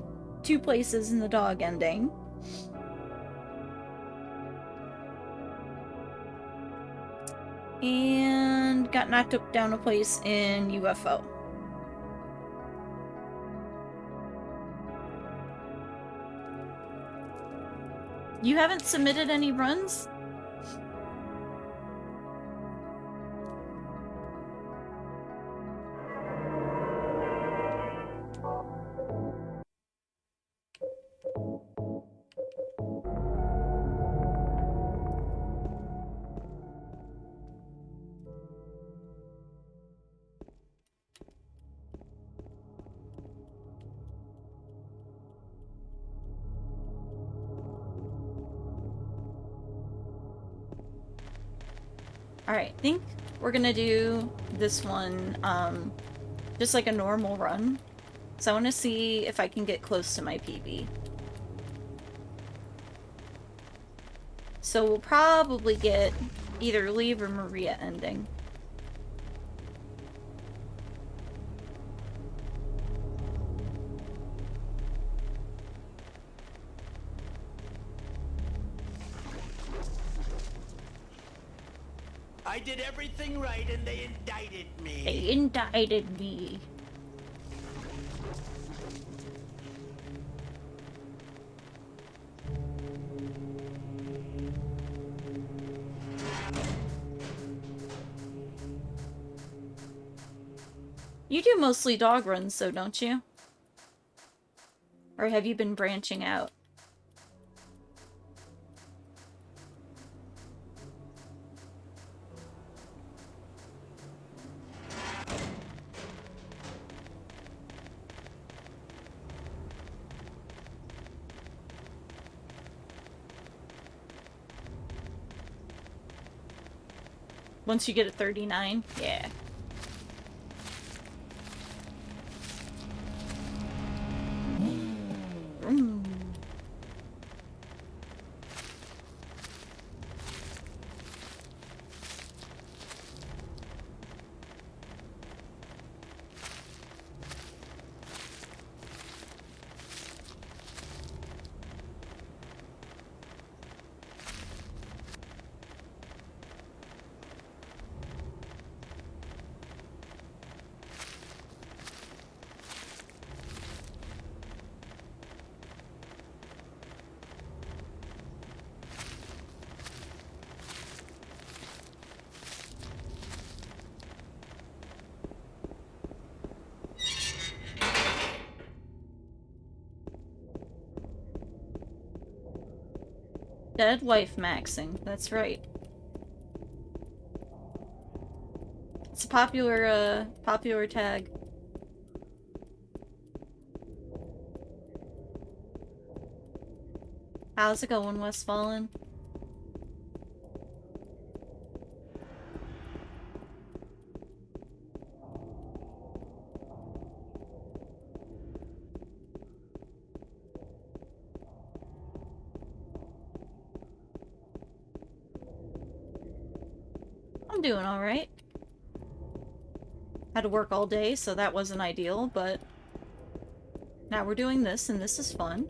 S6: 2 places in the dog ending. And got knocked up down a place in UFO. You haven't submitted any runs? Alright, I think we're gonna do this one, just like a normal run. So I want to see if I can get close to my PB. So we'll probably get either Leave or Maria ending.
S8: I did everything right and they indicted me.
S6: They indicted me. You do mostly dog runs, though, don't you? Or have you been branching out? Once you get a 39? Yeah. Dead wife maxing, that's right. It's a popular tag. How's it going, Westfallen? I'm doing alright. Had to work all day, so that wasn't ideal, but now we're doing this, and this is fun.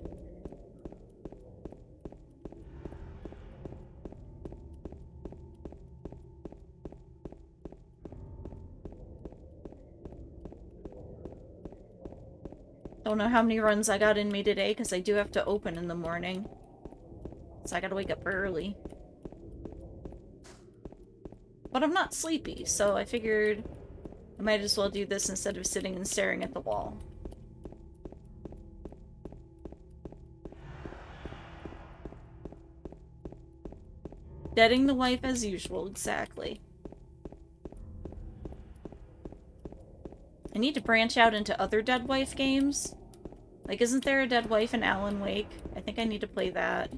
S6: Don't know how many runs I got in me today, because I do have to open in the morning. So I gotta wake up early. But I'm not sleepy, so I figured I might as well do this instead of sitting and staring at the wall. Deading the wife as usual, exactly. I need to branch out into other dead wife games, Like, isn't there a dead wife in Alan Wake? I think I need to play that.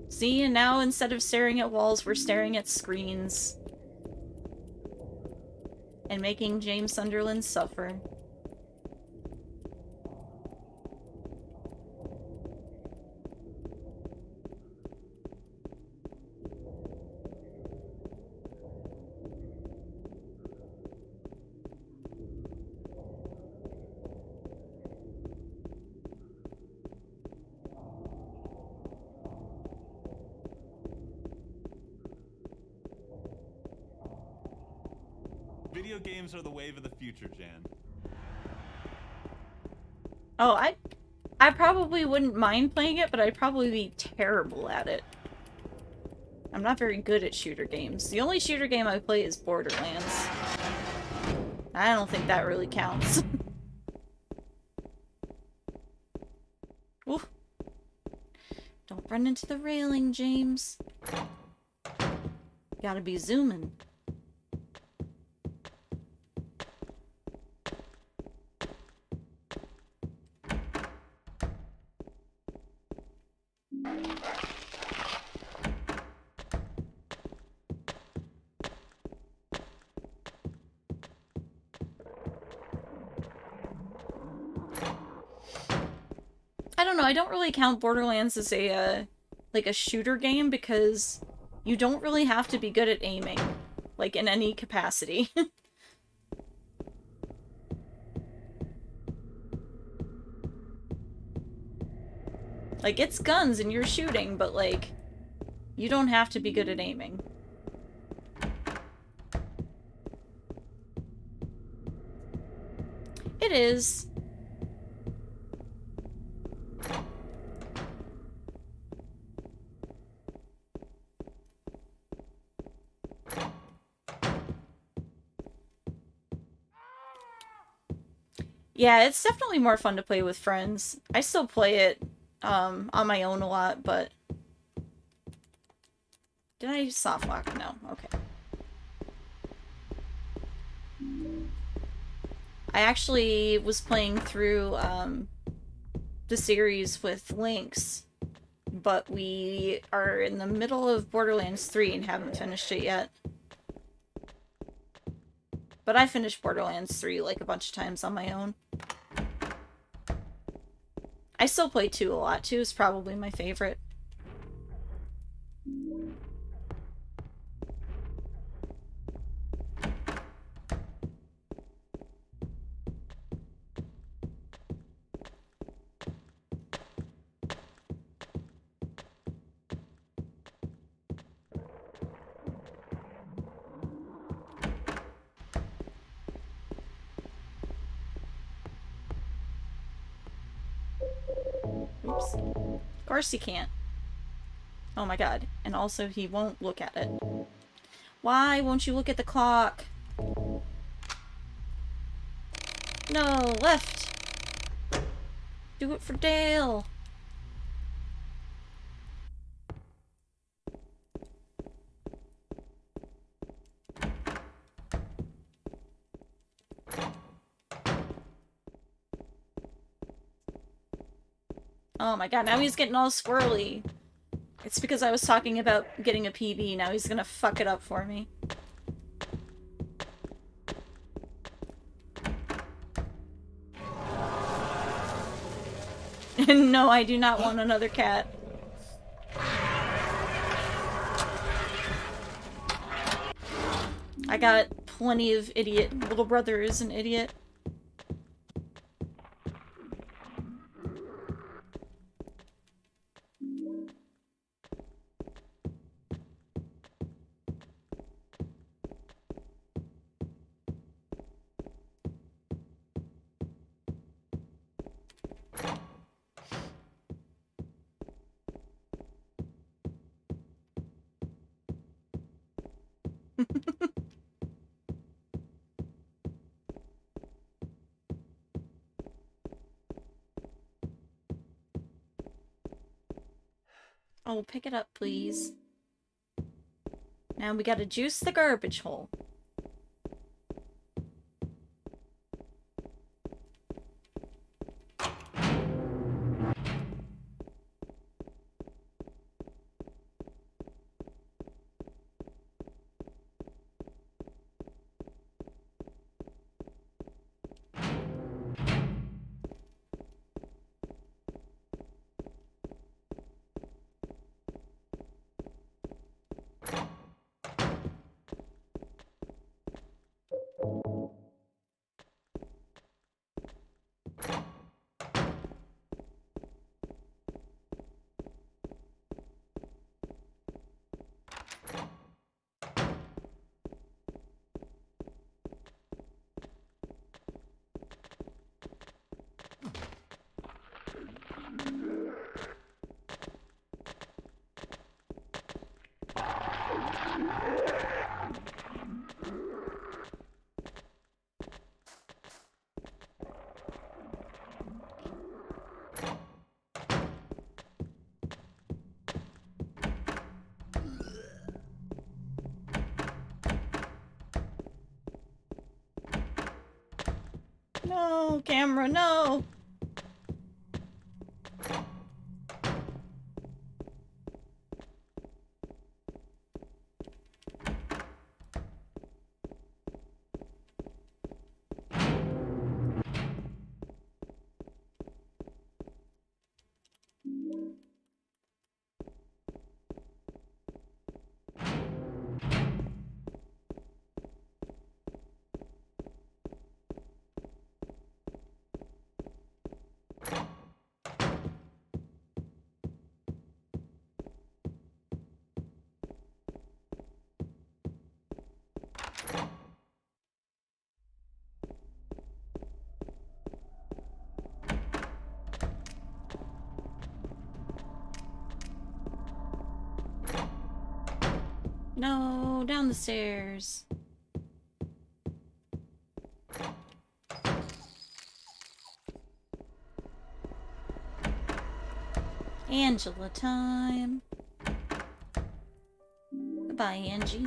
S6: See, and now instead of staring at walls, we're staring at screens. And making James Sunderland suffer.
S12: Video games are the wave of the future, Jan.
S6: Oh, I probably wouldn't mind playing it, but I'd probably be terrible at it. I'm not very good at shooter games. The only shooter game I play is Borderlands. I don't think that really counts. Oof. Don't run into the railing, James. Gotta be zooming. I don't know, I don't really count Borderlands as a, like a shooter game because you don't really have to be good at aiming, like in any capacity. Like, it's guns and you're shooting, but like, you don't have to be good at aiming. It is. Yeah, it's definitely more fun to play with friends. I still play it on my own a lot, but... Did I soft lock? No. Okay. I actually was playing through the series with Lynx, but we are in the middle of Borderlands 3 and haven't finished it yet. But I finished Borderlands 3 like a bunch of times on my own. I still play 2 a lot. 2 is probably my favorite. Oops. Of course he can't. Oh my god. And also he won't look at it. Why won't you look at the clock? No, left! Do it for Dale! Oh my god, now he's getting all squirrely. It's because I was talking about getting a PB, now he's gonna fuck it up for me. No, I do not want another cat. I got plenty of idiot. Little brother is an idiot. Oh, pick it up, please. Now we gotta juice the garbage hole. No, camera, no! No, down the stairs. Angela time. Goodbye, Angie.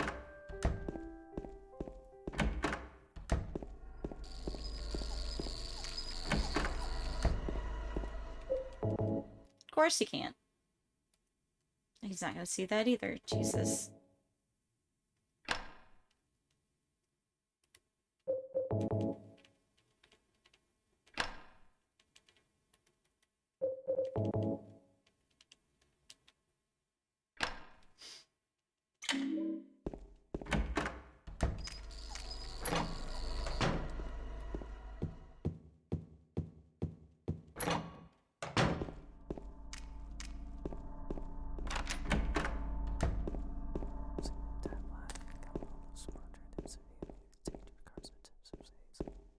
S6: Of course he can't. He's not gonna see that either. Jesus.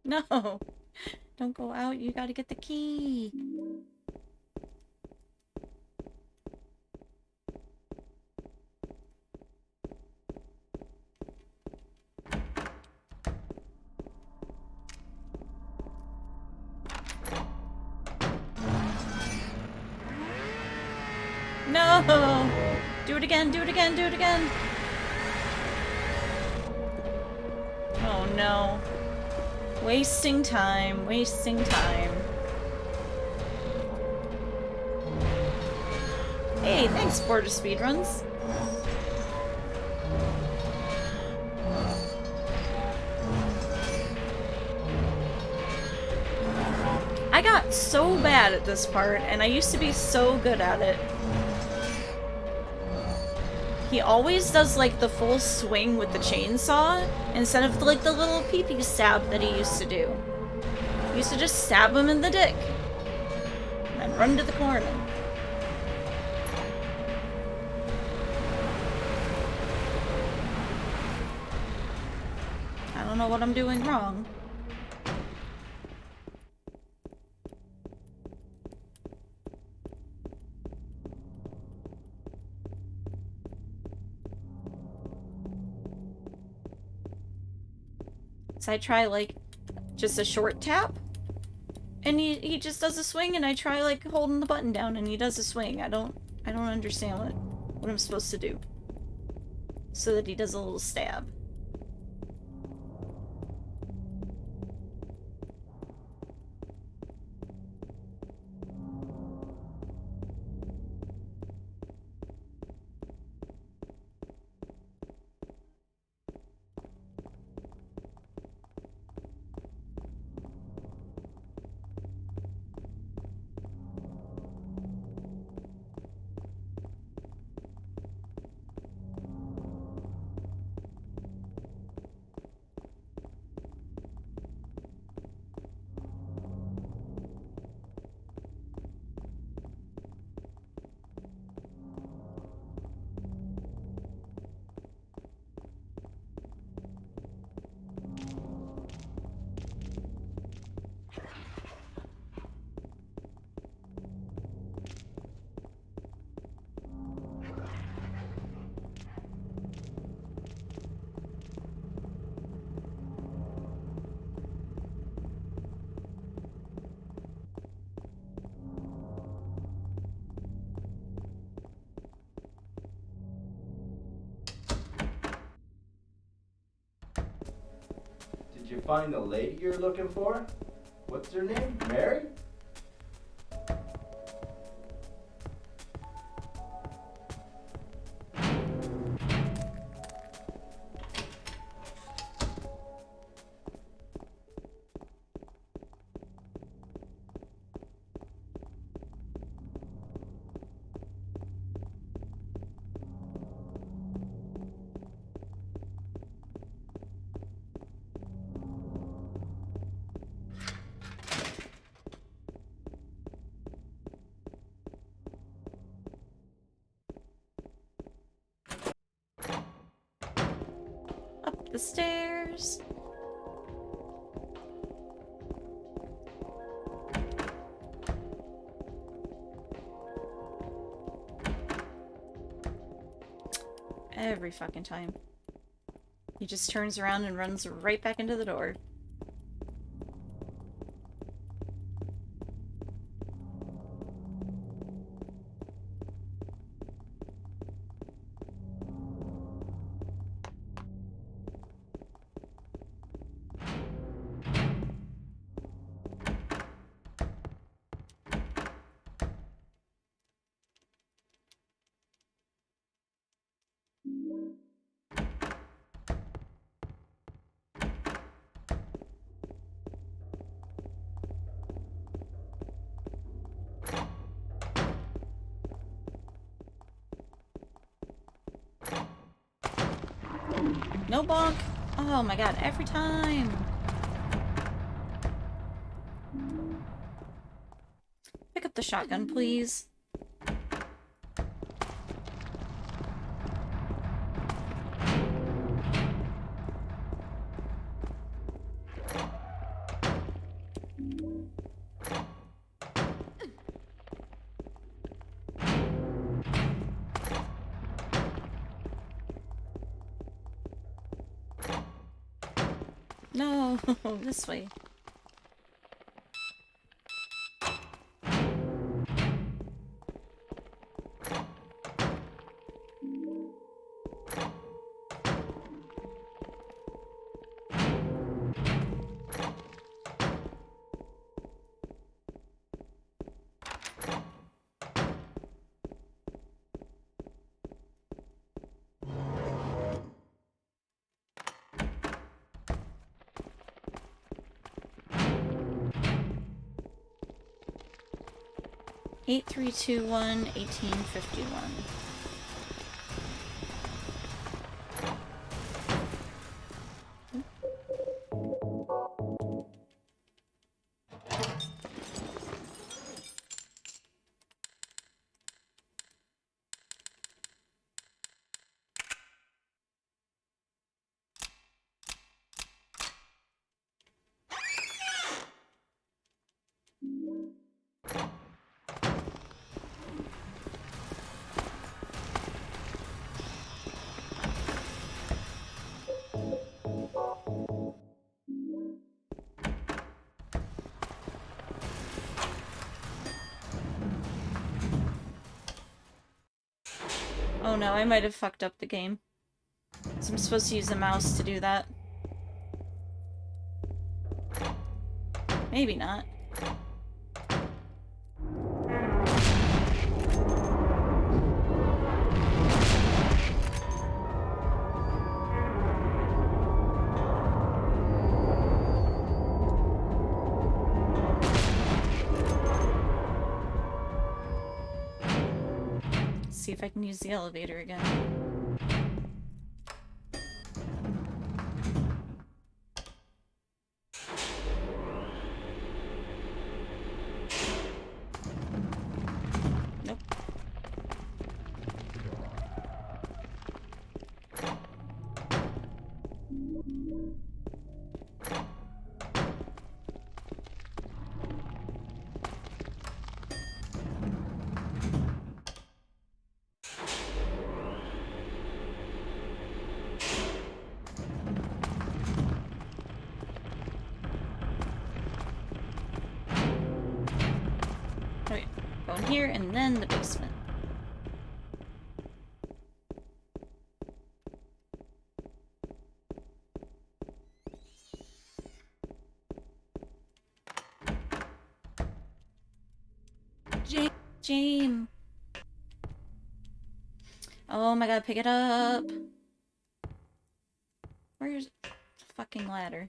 S6: No! Don't go out, you gotta get the key! No! Do it again, do it again, do it again! Oh no. Wasting time, wasting time. Hey, thanks, Border Speedruns. I got so bad at this part, and I used to be so good at it. He always does like the full swing with the chainsaw instead of like the little pee-pee stab that he used to do. He used to just stab him in the dick and then run to the corner. I don't know what I'm doing wrong. So I try like just a short tap and he just does a swing, and I try like holding the button down and he does a swing. I don't I don't understand what I'm supposed to do. So that he does a little stab.
S13: Did you find the lady you're looking for? What's her name? Mary?
S6: Up the stairs. Every fucking time. He just turns around and runs right back into the door. No bonk! Oh my god, every time! Pick up the shotgun, please. No, this way. Eight, 3, 2, 1, 1851. Oh no, I might have fucked up the game. So I'm supposed to use the mouse to do that. Maybe not. Let's see if I can use the elevator again. Nope. Okay, go in here and then the basement. James. Oh my god, pick it up. Where's the fucking ladder?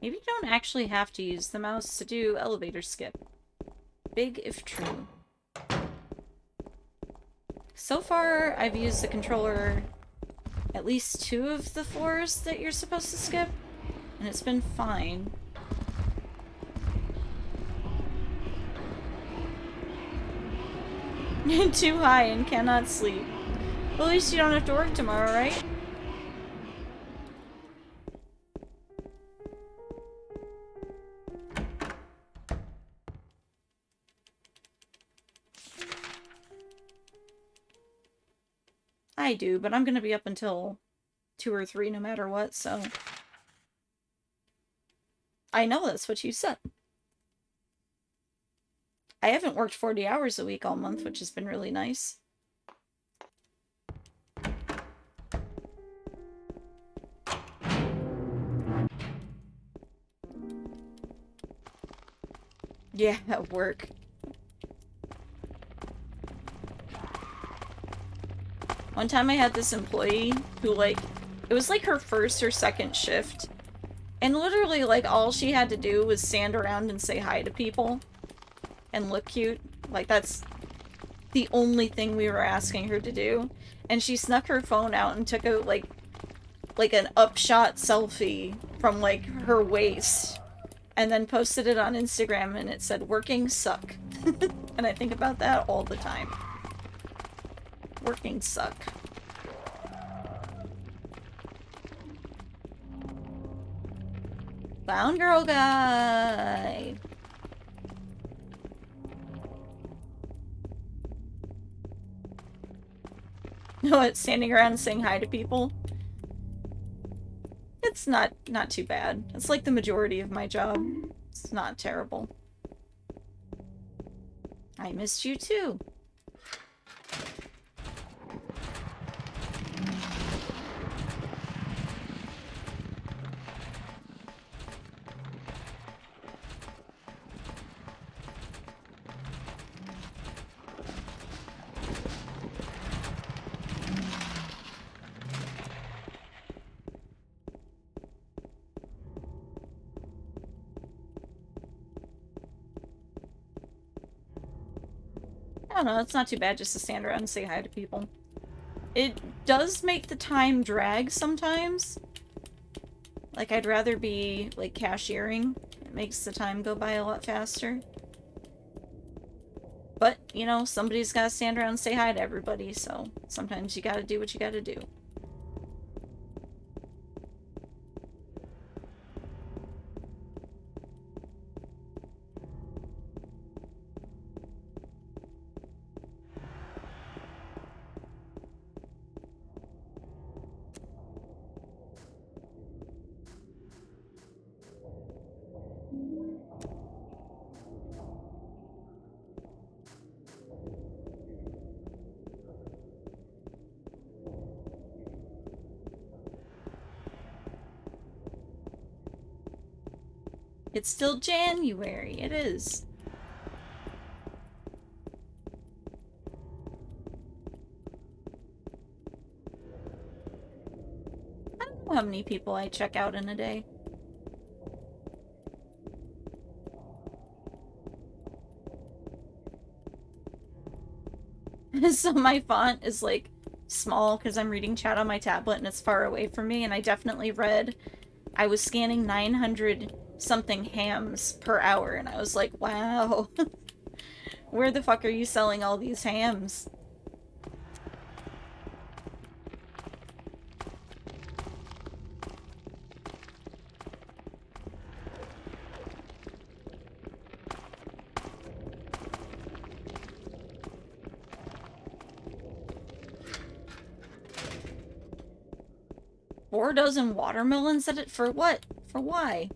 S6: Maybe you don't actually have to use the mouse to do elevator skip. Big if true. So far, I've used the controller at least 2 of the floors that you're supposed to skip, and it's been fine. Too high and cannot sleep. Well, at least you don't have to work tomorrow, right? I do, but I'm gonna be up until 2 or 3 no matter what, so... I know that's what you said. I haven't worked 40 hours a week all month, which has been really nice. Yeah, at work. One time I had this employee who, like, it was like her first or second shift. And literally, like, all she had to do was stand around and say hi to people. And look cute. Like, that's the only thing we were asking her to do. And she snuck her phone out and took out, like an upshot selfie from, like, her waist. And then posted it on Instagram and it said, "Working suck." And I think about that all the time. Working suck. Clown girl guy. What, standing around and saying hi to people? It's not too bad. It's like the majority of my job. It's not terrible. I missed you too. I don't know, it's not too bad just to stand around and say hi to people. It does make the time drag sometimes. Like, I'd rather be, like, cashiering. It makes the time go by a lot faster. But, you know, somebody's gotta stand around and say hi to everybody, so sometimes you gotta do what you gotta do. It's still January. It is. I don't know how many people I check out in a day. So my font is like small because I'm reading chat on my tablet and it's far away from me, and I definitely read I was scanning 900 something hams per hour, and I was like, wow. Where the fuck are you selling all these hams? Four dozen watermelons at it? For what? For why?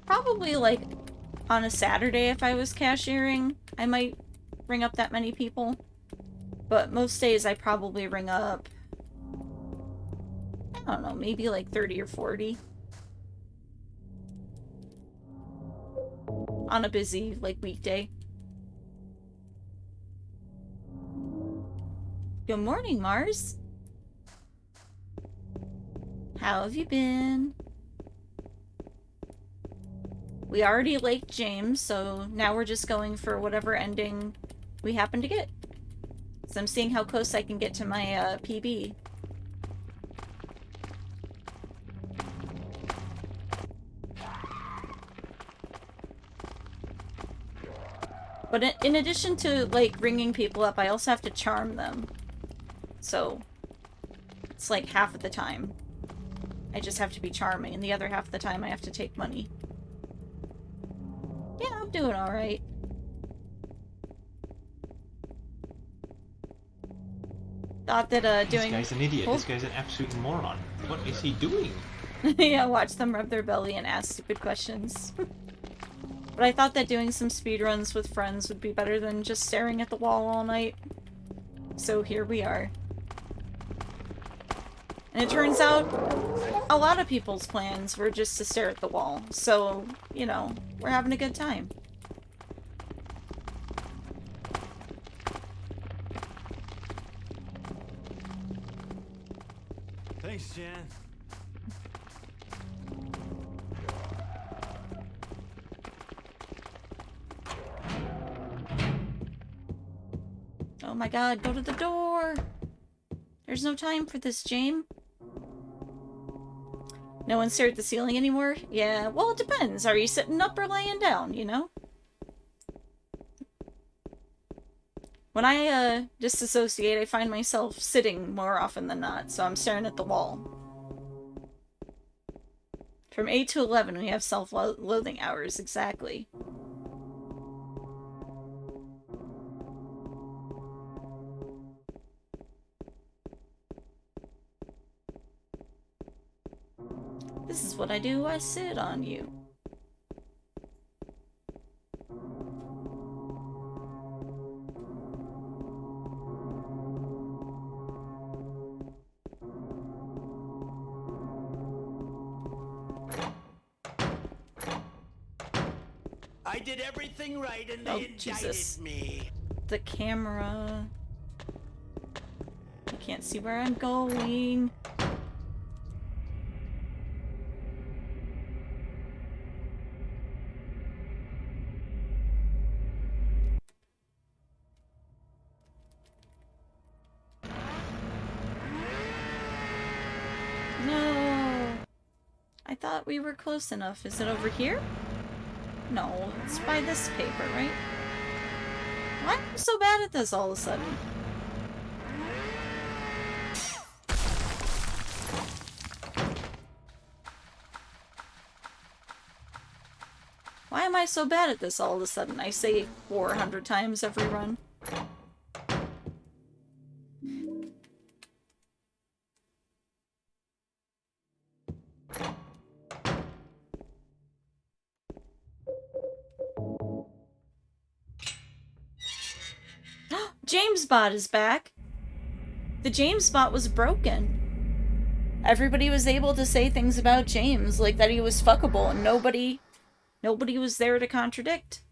S6: Probably, like, on a Saturday if I was cashiering, I might ring up that many people. But most days I probably ring up, I don't know, maybe like 30 or 40. On a busy, like, weekday. Good morning, Mars. How have you been? We already liked James, so now we're just going for whatever ending we happen to get. So I'm seeing how close I can get to my PB. But in addition to, like, ringing people up, I also have to charm them. So it's like half of the time I just have to be charming, and the other half of the time I have to take money. Yeah, I'm doing alright. Thought that, doing...
S14: This guy's an idiot. This guy's an absolute moron. What is he doing?
S6: Yeah, watch them rub their belly and ask stupid questions. But I thought that doing some speedruns with friends would be better than just staring at the wall all night. So here we are. And it turns out a lot of people's plans were just to stare at the wall. So, you know, we're having a good time.
S4: Thanks, Jan.
S6: Oh my god, go to the door! There's no time for this, James. No one stared at the ceiling anymore? Yeah, well, it depends. Are you sitting up or laying down, you know? When I, disassociate, I find myself sitting more often than not, so I'm staring at the wall. From 8 to 11, we have self-loathing hours, exactly. This is what I do, I sit on you.
S8: I did everything right and they indicted
S6: Jesus.
S8: me.
S6: The camera. I can't see where I'm going. No. I thought we were close enough. Is it over here? No, it's by this paper, right? Why am I so bad at this all of a sudden? Why am I so bad at this all of a sudden? I say 400 times every run. James bot is back. The James bot was broken. Everybody was able to say things about James, like that he was fuckable, and nobody was there to contradict.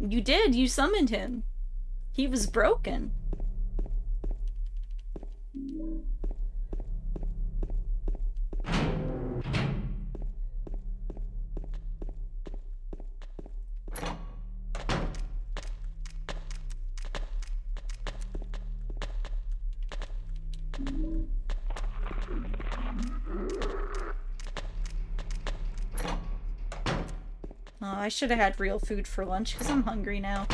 S6: You did, you summoned him. He was broken. Oh, I should have had real food for lunch because I'm hungry now.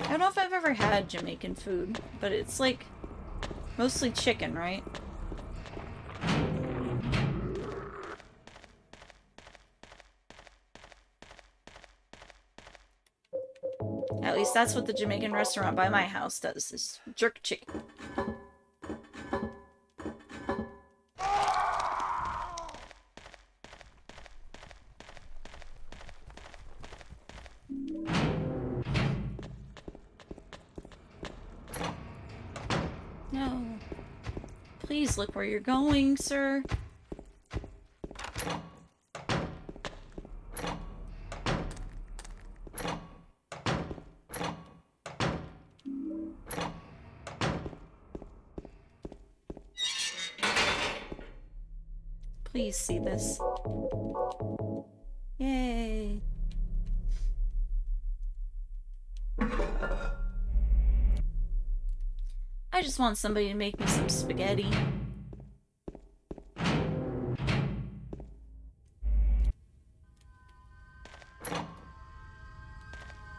S6: I don't know if I've ever had Jamaican food, but it's like mostly chicken, right? At least that's what the Jamaican restaurant by my house does, is jerk chicken. No. Please look where you're going, sir. Please see this. Yay. I just want somebody to make me some spaghetti.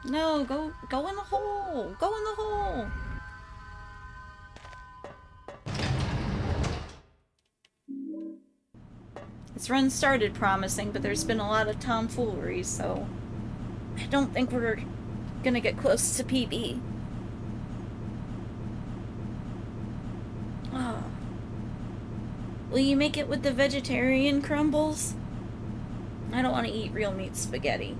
S6: No, go in the hole! Go in the hole! This run started promising, but there's been a lot of tomfoolery, so I don't think we're gonna get close to PB. Oh. Will you make it with the vegetarian crumbles? I don't want to eat real meat spaghetti.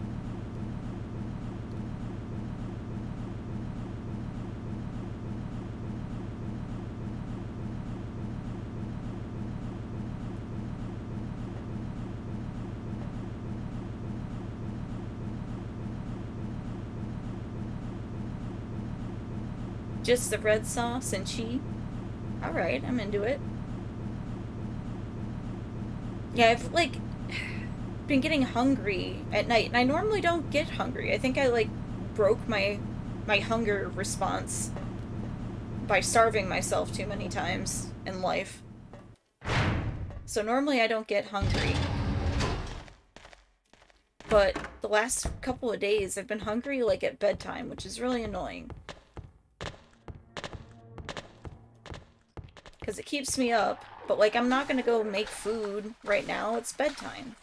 S6: Just the red sauce and cheese? Alright, I'm into it. Yeah, I've, like, been getting hungry at night, and I normally don't get hungry. I think I, like, broke my hunger response by starving myself too many times in life. So normally I don't get hungry. But the last couple of days, I've been hungry, like, at bedtime, which is really annoying. Because it keeps me up. But, like, I'm not gonna go make food right now. It's bedtime.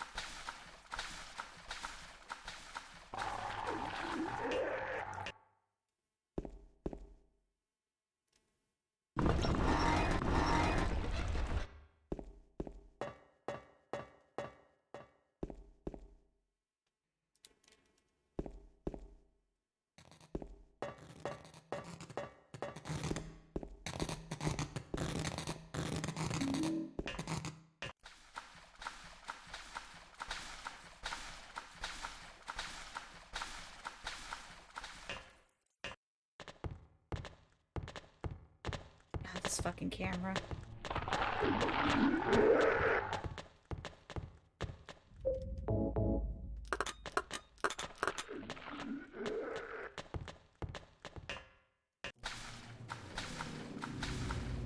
S6: God, this fucking camera.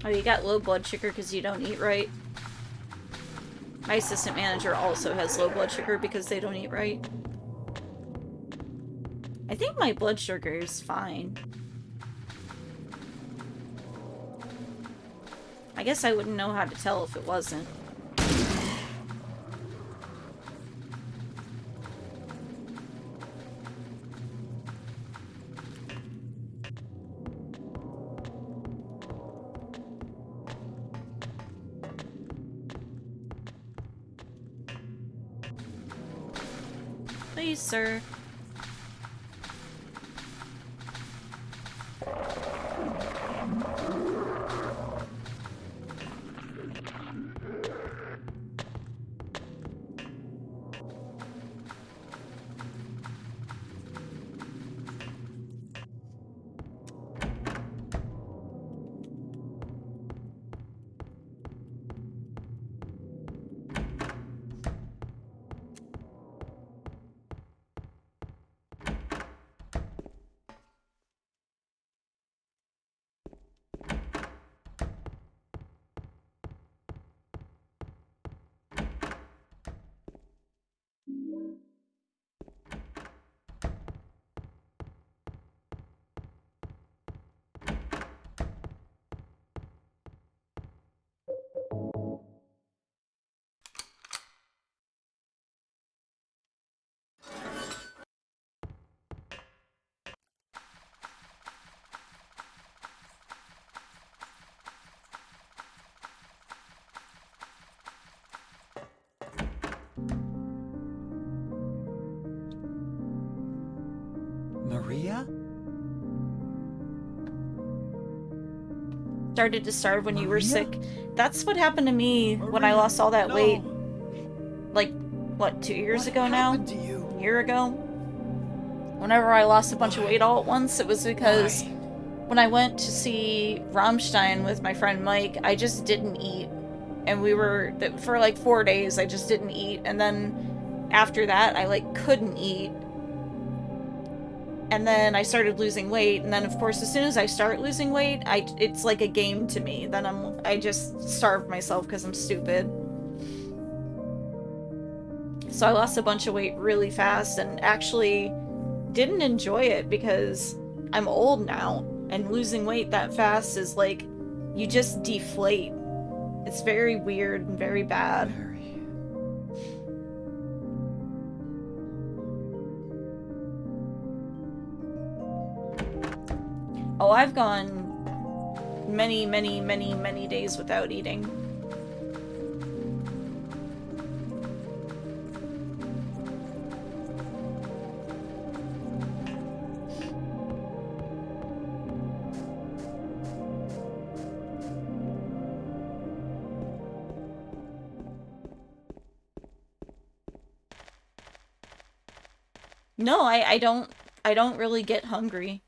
S6: Oh, you got low blood sugar because you don't eat right? My assistant manager also has low blood sugar because they don't eat right. I think my blood sugar is fine. I guess I wouldn't know how to tell if it wasn't. Please, sir.
S2: Maria?
S6: Started to starve when you were
S2: Maria?
S6: sick. That's what happened to me when I lost all that weight. Like, what, 2 years ago now? A year ago? Whenever I lost a bunch of weight all at once, it was because when I went to see Rammstein with my friend Mike, I just didn't eat. And we were, for like 4 days, I just didn't eat. And then after that, I like couldn't eat. And then I started losing weight, and then of course as soon as I start losing weight, it's like a game to me. Then I just starve myself because I'm stupid. So I lost a bunch of weight really fast and actually didn't enjoy it because I'm old now, and losing weight that fast is like, you just deflate. It's very weird and very bad. Oh, I've gone many, many, many, many days without eating. No, I don't really get hungry.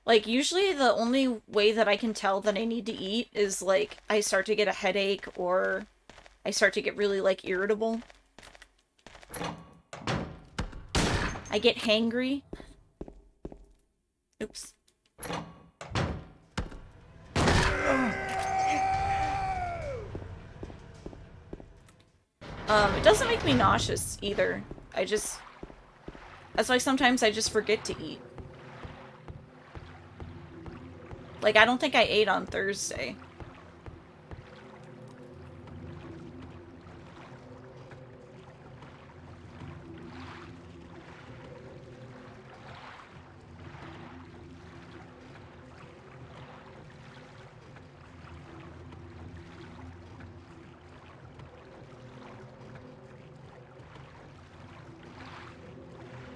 S6: Like, usually the only way that I can tell that I need to eat is, like, I start to get a headache or I start to get really, like, irritable. I get hangry. Oops. It doesn't make me nauseous either. That's why sometimes I just forget to eat. Like, I don't think I ate on Thursday.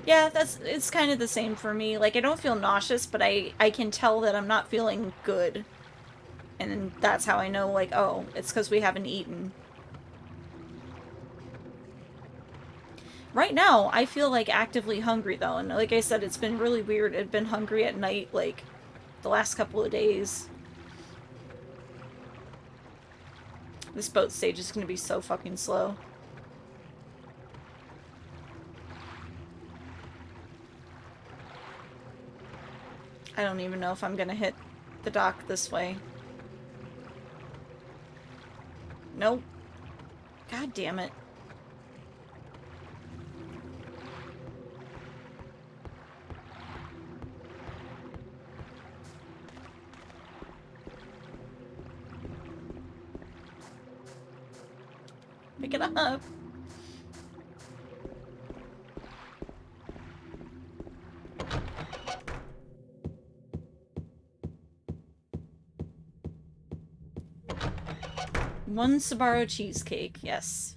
S6: Yeah, it's kind of the same for me. Like, I don't feel nauseous, but I can tell that I'm not feeling good. And that's how I know, like, oh, it's because we haven't eaten. Right now, I feel, like, actively hungry, though. And like I said, it's been really weird. I've been hungry at night, like, the last couple of days. This boat stage is gonna be so fucking slow. I don't even know if I'm gonna hit the dock this way. Nope. God damn it. Pick it up. One Sbarro cheesecake, yes.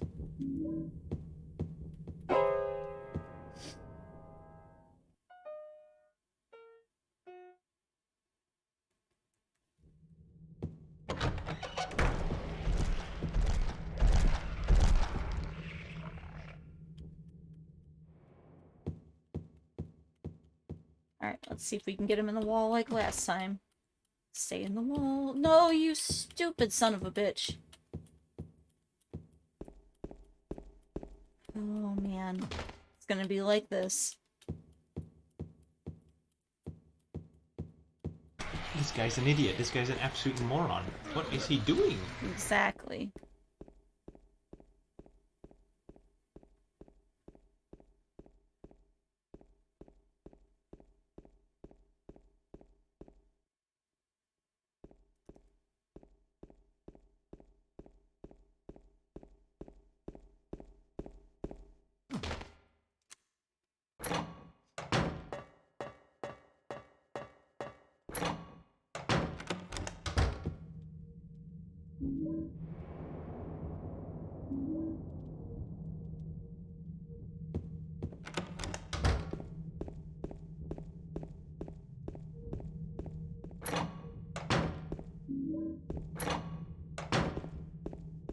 S6: Alright, let's see if we can get him in the wall like last time. Stay in the wall. No, you stupid son of a bitch. Oh, man. It's gonna be like this.
S14: This guy's an idiot. This guy's an absolute moron. What is he doing?
S6: Exactly.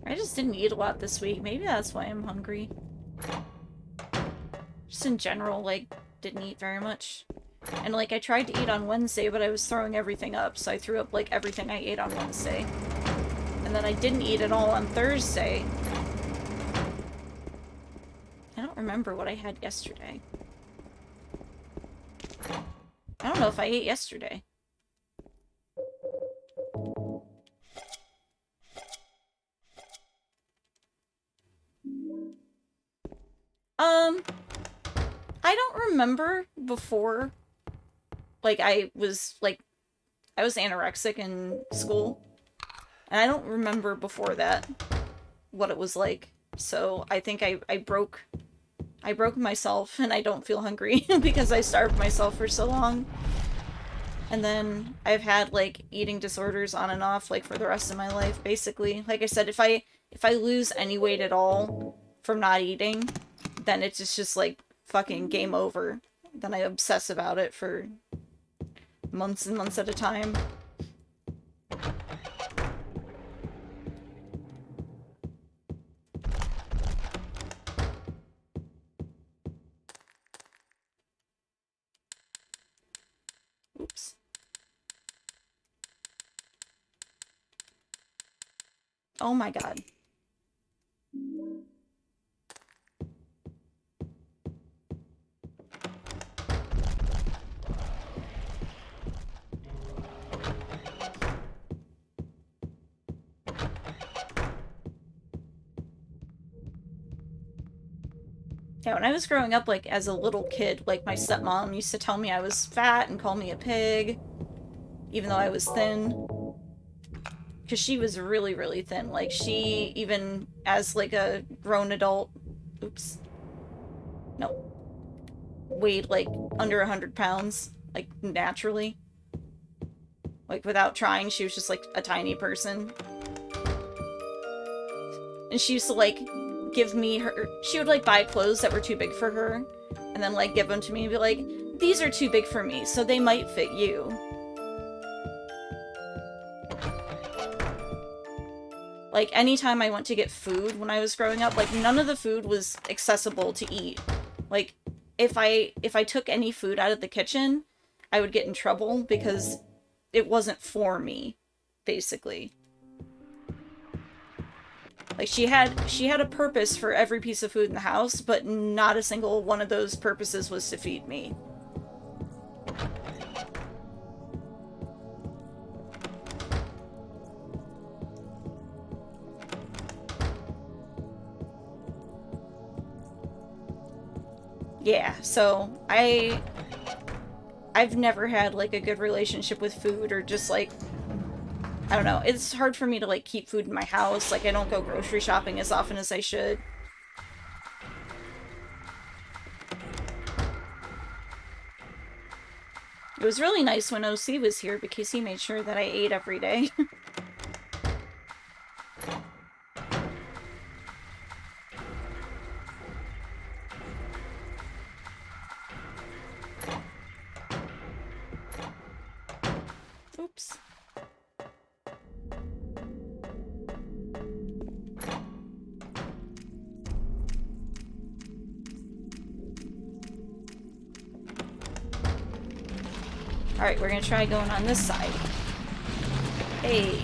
S6: I just didn't eat a lot this week. Maybe that's why I'm hungry. Just in general, like, didn't eat very much. And, like, I tried to eat on Wednesday, but I was throwing everything up, so I threw up, like, everything I ate on Wednesday. And then I didn't eat at all on Thursday. I don't remember what I had yesterday. I don't know if I ate yesterday. I don't remember before, like, I was anorexic in school, and I don't remember before that what it was like, so I think I broke myself, and I don't feel hungry because I starved myself for so long. And then I've had, like, eating disorders on and off, like, for the rest of my life, basically. Like I said, if I lose any weight at all from not eating, then it's just like, fucking game over. Then I obsess about it for months and months at a time. Oops. Oh my god. Yeah, when I was growing up, like, as a little kid, like, my stepmom used to tell me I was fat and call me a pig, even though I was thin. Because she was really, really thin. Like, she, even as, like, a grown adult... Oops. No. Weighed, like, under 100 pounds. Like, naturally. Like, without trying, she was just, like, a tiny person. And she used to, like, give me her... She would, like, buy clothes that were too big for her. And then, like, give them to me and be like, these are too big for me, so they might fit you. Like, anytime I went to get food when I was growing up, like, none of the food was accessible to eat. Like, if I took any food out of the kitchen, I would get in trouble because it wasn't for me, basically. Like, she had a purpose for every piece of food in the house, but not a single one of those purposes was to feed me. Yeah, so I've never had, like, a good relationship with food, or just, like, I don't know. It's hard for me to, like, keep food in my house. Like, I don't go grocery shopping as often as I should. It was really nice when OC was here because he made sure that I ate every day. Oops. Alright, we're gonna try going on this side. Hey.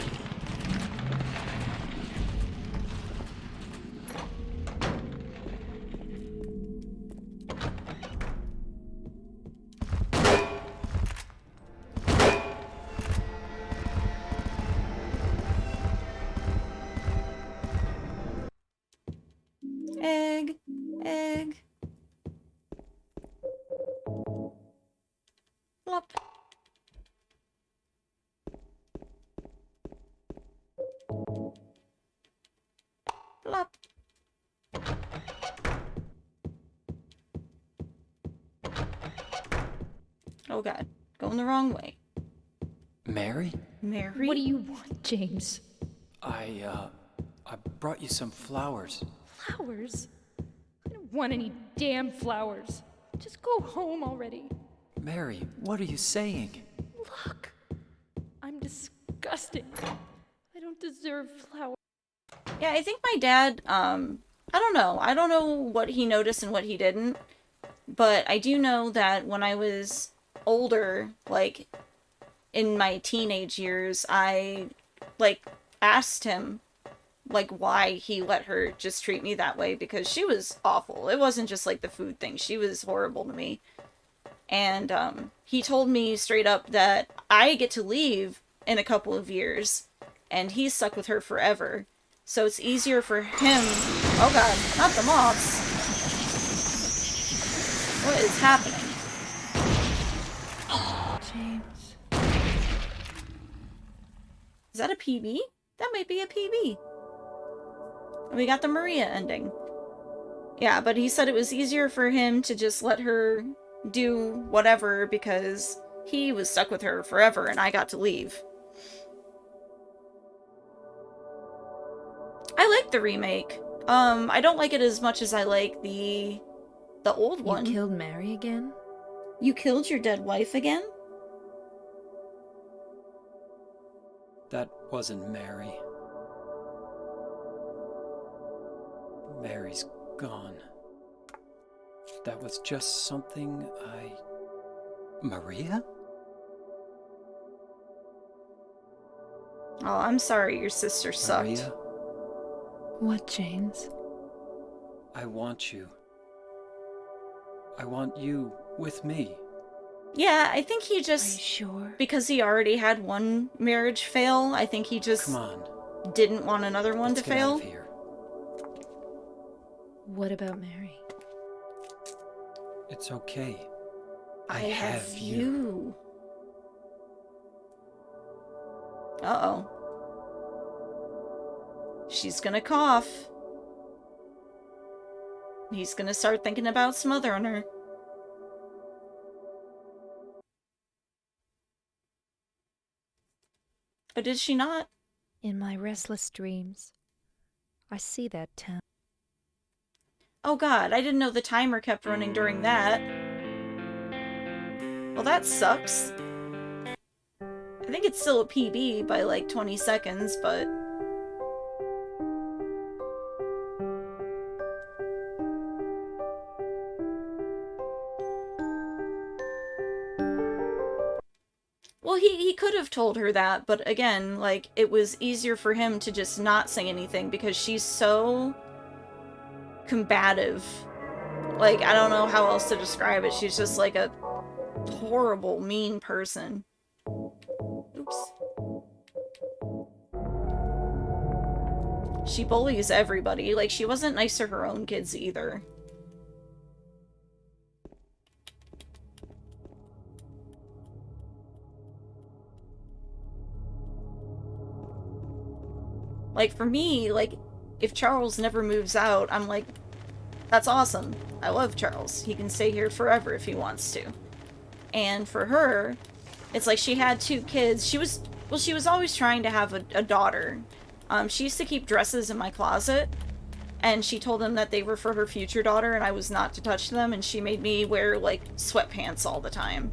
S6: Egg. Egg. Plop. Plop. Oh god. Going the wrong way.
S7: Mary?
S6: Mary?
S3: What do you want, James?
S7: I brought you some flowers.
S3: Flowers? I don't want any damn flowers. Just go home already.
S7: Mary, what are you saying?
S3: Look. I'm disgusting. I don't deserve flowers.
S6: Yeah, I think my dad, I don't know. I don't know what he noticed and what he didn't. But I do know that when I was older, like, in my teenage years, I, like, asked him, like, why he let her just treat me that way, because she was awful. It wasn't just, like, the food thing. She was horrible to me. And, he told me straight up that I get to leave in a couple of years, and he's stuck with her forever. So it's easier for him... Oh god, not the moths. What is happening?
S11: James.
S6: Is that a PB? That might be a PB. And we got the Maria ending. Yeah, but he said it was easier for him to just let her do whatever because he was stuck with her forever and I got to leave. I like the remake. I don't like it as much as I like the old one.
S11: You killed Mary again?
S6: You killed your dead wife again?
S7: That wasn't Mary. Mary's gone. That was just something Maria?
S6: Oh, I'm sorry your sister sucked.
S7: Maria?
S11: What, James?
S7: I want you. I want you with me.
S6: Yeah, I think he just...
S11: Are you sure?
S6: Because he already had one marriage fail, I think he just...
S7: Come on.
S6: Didn't want another one
S7: Let's
S6: to
S7: get
S6: fail.
S7: out of here.
S11: What about Mary?
S7: It's okay.
S6: I have you. Uh-oh. She's gonna cough. He's gonna start thinking about smothering her. But did she not?
S11: In my restless dreams, I see that town.
S6: Oh god, I didn't know the timer kept running during that. Well, that sucks. I think it's still a PB by like 20 seconds, but... Well, he could have told her that, but again, like, it was easier for him to just not say anything because she's so combative. Like, I don't know how else to describe it. She's just like a horrible, mean person. Oops. She bullies everybody. Like, she wasn't nice to her own kids either. Like, for me, like, if Charles never moves out, I'm like, that's awesome. I love Charles. He can stay here forever if he wants to. And for her, it's like she had 2 kids. She was always trying to have a daughter. She used to keep dresses in my closet, and she told them that they were for her future daughter and I was not to touch them, and she made me wear, like, sweatpants all the time.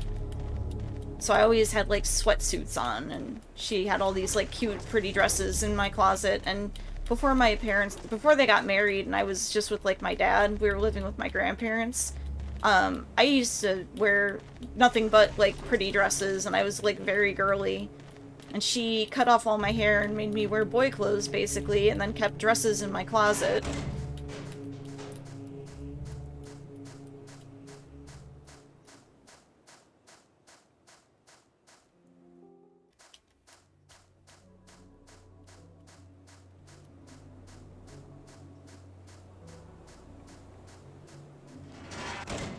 S6: So I always had, like, sweatsuits on, and she had all these, like, cute, pretty dresses in my closet, and before they got married and I was just with, like, my dad, we were living with my grandparents, I used to wear nothing but, like, pretty dresses, and I was, like, very girly. And she cut off all my hair and made me wear boy clothes, basically, and then kept dresses in my closet.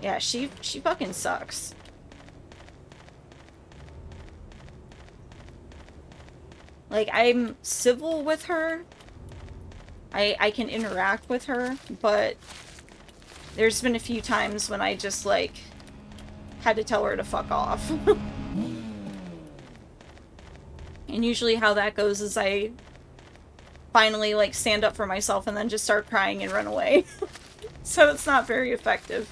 S6: Yeah, she fucking sucks. Like, I'm civil with her. I can interact with her, but there's been a few times when I just, like, had to tell her to fuck off. And usually how that goes is I finally, like, stand up for myself and then just start crying and run away. So it's not very effective.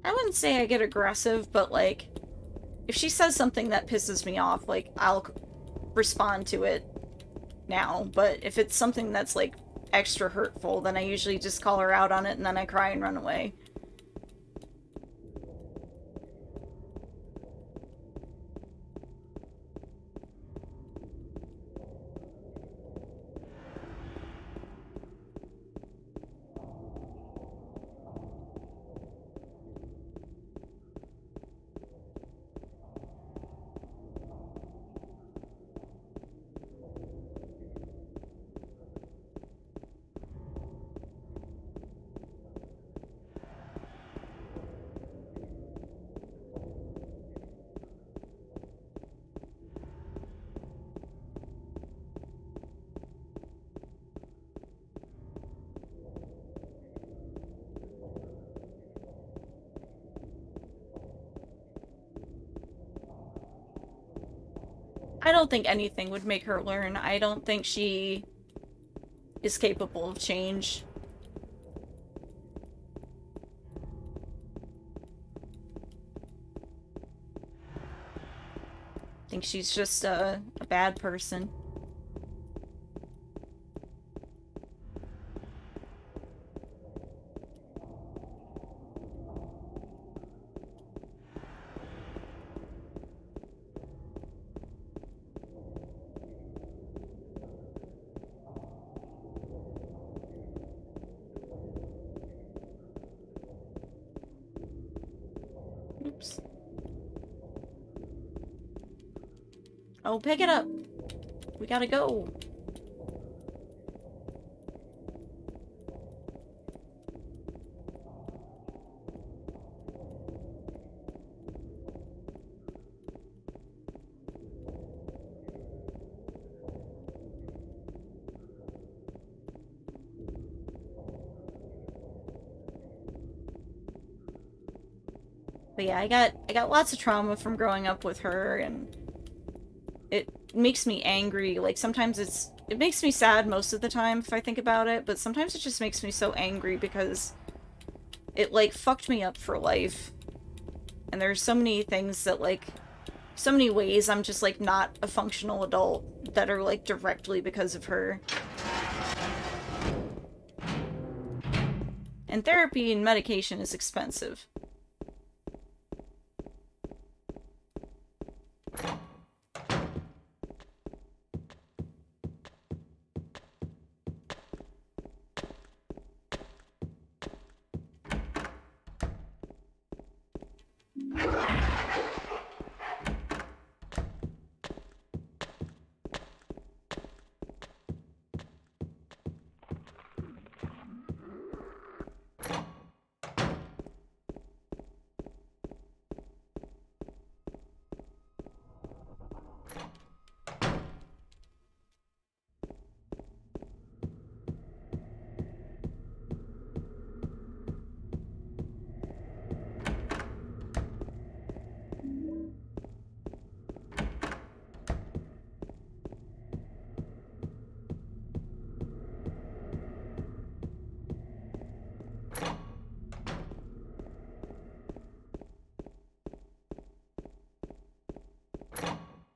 S6: I wouldn't say I get aggressive, but, like, if she says something that pisses me off, like, I'll respond to it now. But if it's something that's, like, extra hurtful, then I usually just call her out on it and then I cry and run away. I don't think anything would make her learn. I don't think she is capable of change. I think she's just a bad person. Oh, pick it up. We gotta go. But yeah, I got lots of trauma from growing up with her, and it makes me angry. Like, sometimes it makes me sad most of the time if I think about it, but sometimes it just makes me so angry because it, like, fucked me up for life. And there's so many things that, like, so many ways I'm just, like, not a functional adult that are, like, directly because of her. And therapy and medication is expensive.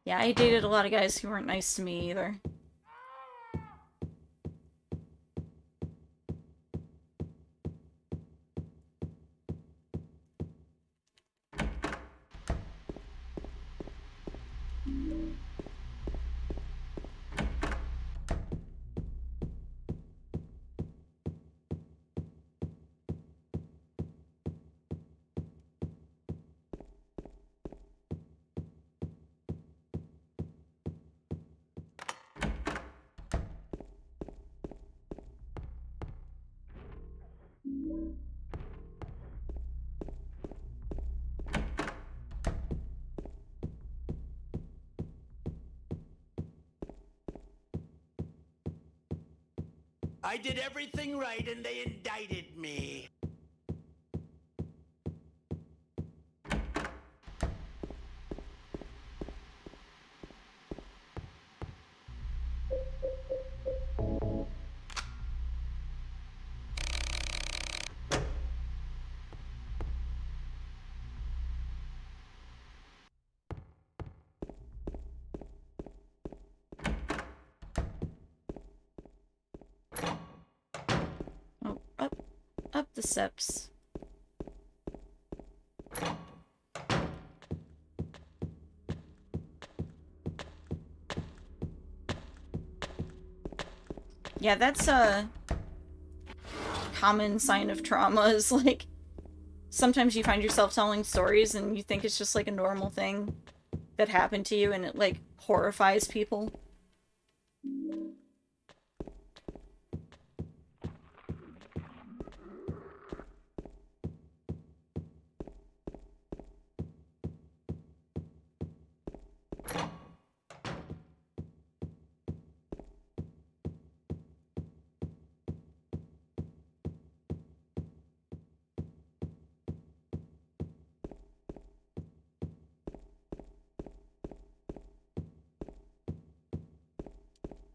S6: Yeah, I dated a lot of guys who weren't nice to me either.
S8: I did everything right and they indicted me.
S6: Oh, up the steps. Yeah, that's a common sign of trauma is, like, sometimes you find yourself telling stories and you think it's just, like, a normal thing that happened to you and it, like, horrifies people.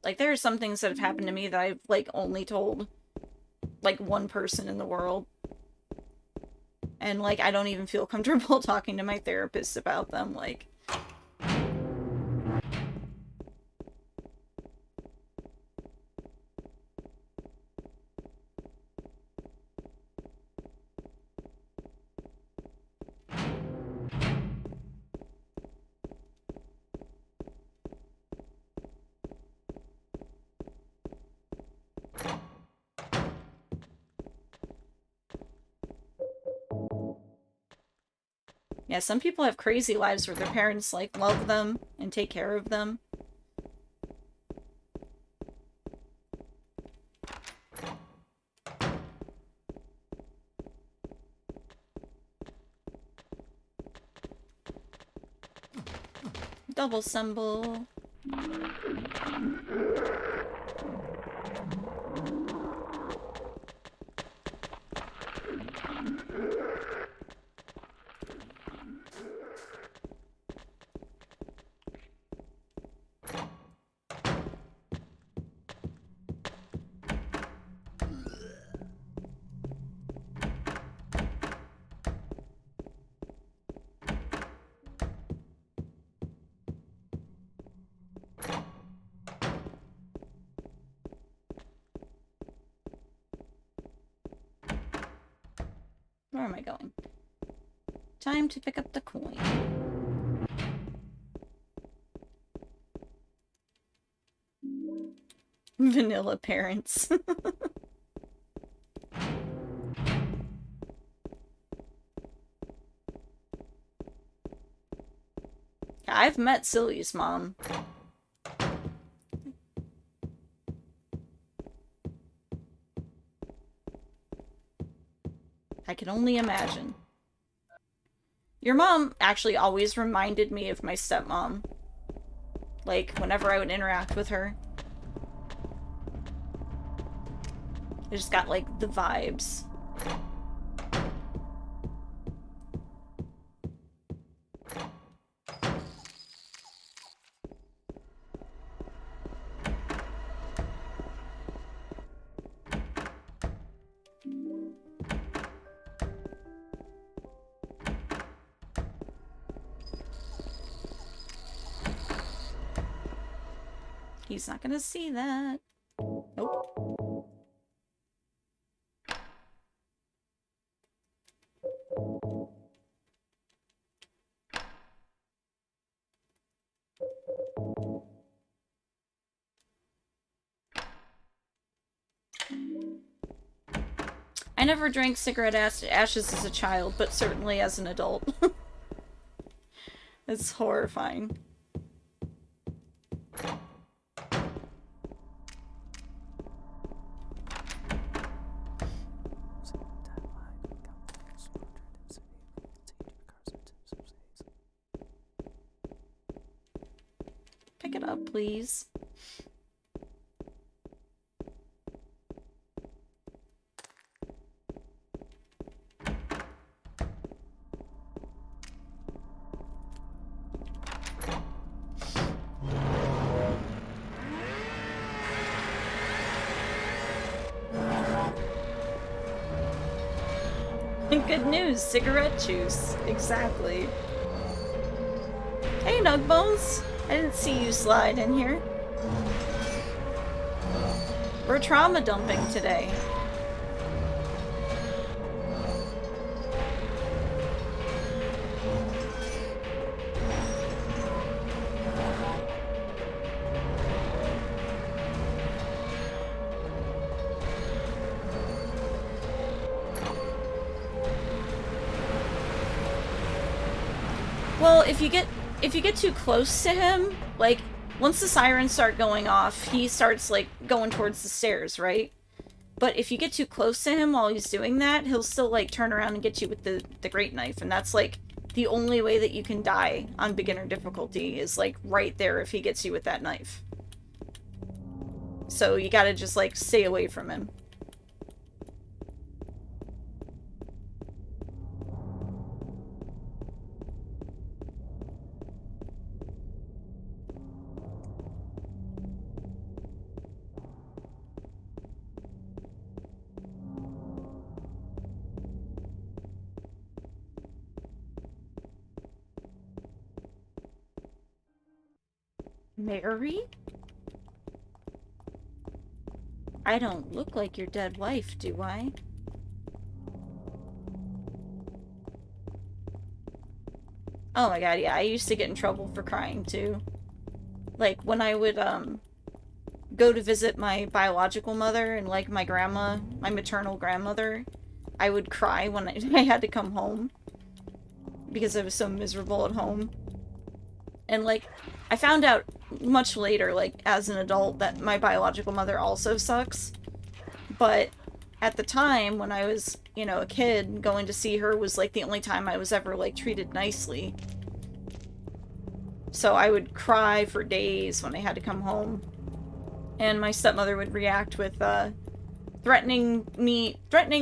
S6: Like, there are some things that have happened to me that I've, like, only told, like, one person in the world. And, like, I don't even feel comfortable talking to my therapist about them, like... Yeah, some people have crazy lives where their parents, like, love them, and take care of them. Double symbol. Where am I going? Time to pick up the coin. Vanilla parents. I've met Silly's mom. I can only imagine. Your mom actually always reminded me of my stepmom. Like, whenever I would interact with her. I just got, like, the vibes. He's not gonna see that. Nope. I never drank cigarette ashes as a child, but certainly as an adult. It's horrifying. Pick it up, please. Good news, cigarette juice. Exactly. Hey, Nugbones. I didn't see you slide in here. We're trauma dumping today. Well, if you get too close to him, like, once the sirens start going off, he starts, like, going towards the stairs, right? But if you get too close to him while he's doing that, he'll still, like, turn around and get you with the great knife, and that's, like, the only way that you can die on beginner difficulty is, like, right there if he gets you with that knife. So you gotta just, like, stay away from him. Mary? I don't look like your dead wife, do I? Oh my god, yeah, I used to get in trouble for crying too. Like, when I would, go to visit my biological mother and, like, my grandma, my maternal grandmother, I would cry when I had to come home. Because I was so miserable at home. And, like, I found out much later, like, as an adult, that my biological mother also sucks. But at the time, when I was, you know, a kid, going to see her was, like, the only time I was ever, like, treated nicely. So I would cry for days when I had to come home. And my stepmother would react with, threatening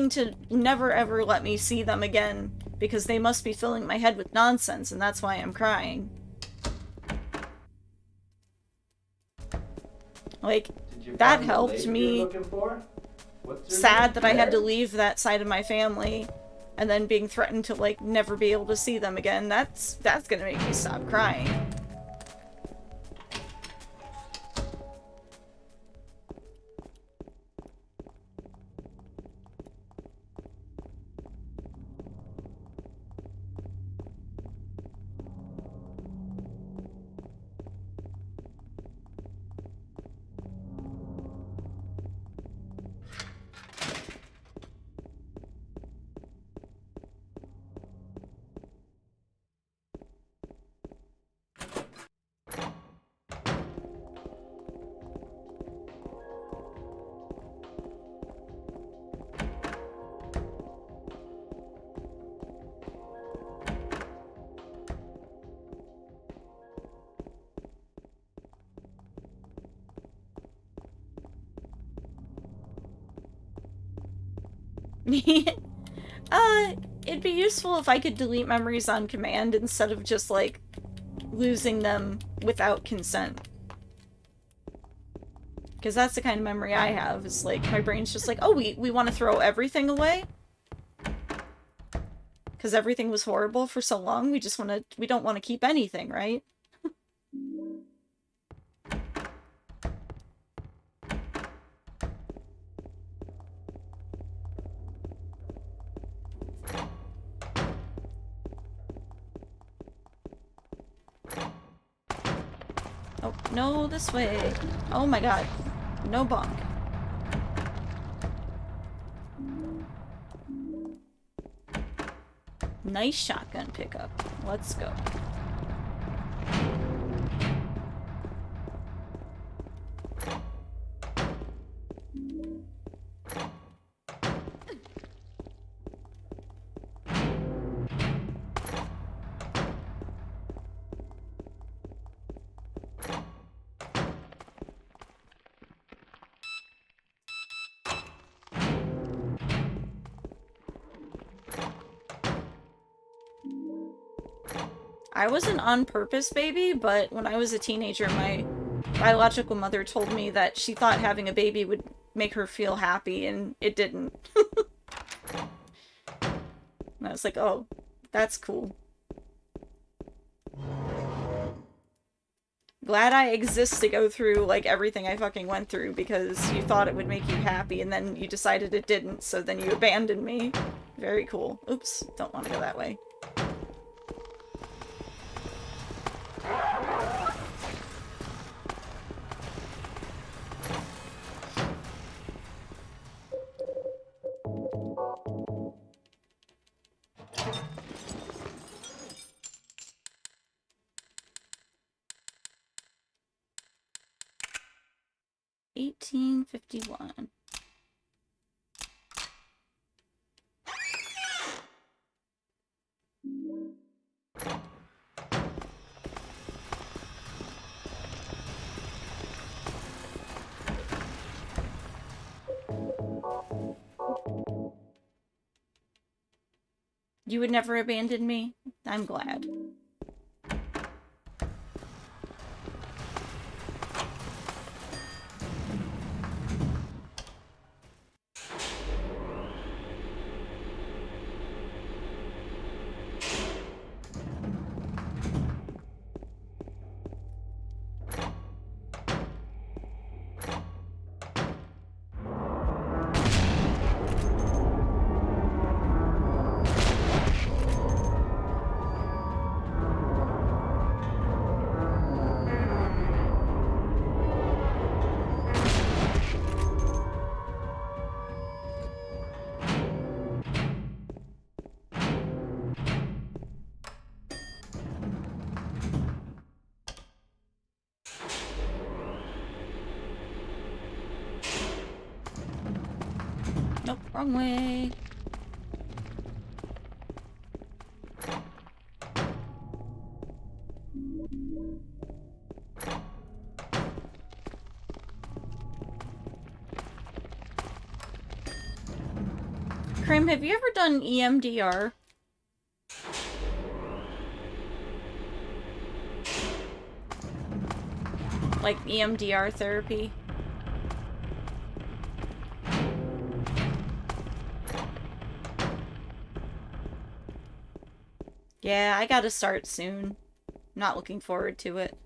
S6: to never ever let me see them again, because they must be filling my head with nonsense, and that's why I'm crying. Like, that helped me. Sad that I had to leave that side of my family, and then being threatened to, like, never be able to see them again. That's gonna make me stop crying. It'd be useful if I could delete memories on command instead of just, like, losing them without consent. Because that's the kind of memory I have, is, like, my brain's just like, oh, we want to throw everything away? Because everything was horrible for so long, we don't want to keep anything, right? Oh, no, this way. Oh my god. No bonk. Nice shotgun pickup. Let's go. I wasn't on purpose, baby, but when I was a teenager, my biological mother told me that she thought having a baby would make her feel happy, and it didn't. And I was like, oh, that's cool. Glad I exist to go through, like, everything I fucking went through, because you thought it would make you happy, and then you decided it didn't, so then you abandoned me. Very cool. Oops, don't want to go that way. $18.51. You would never abandon me? I'm glad. Nope, wrong way. Krim, have you ever done EMDR? Like EMDR therapy? Yeah, I gotta start soon. Not looking forward to it.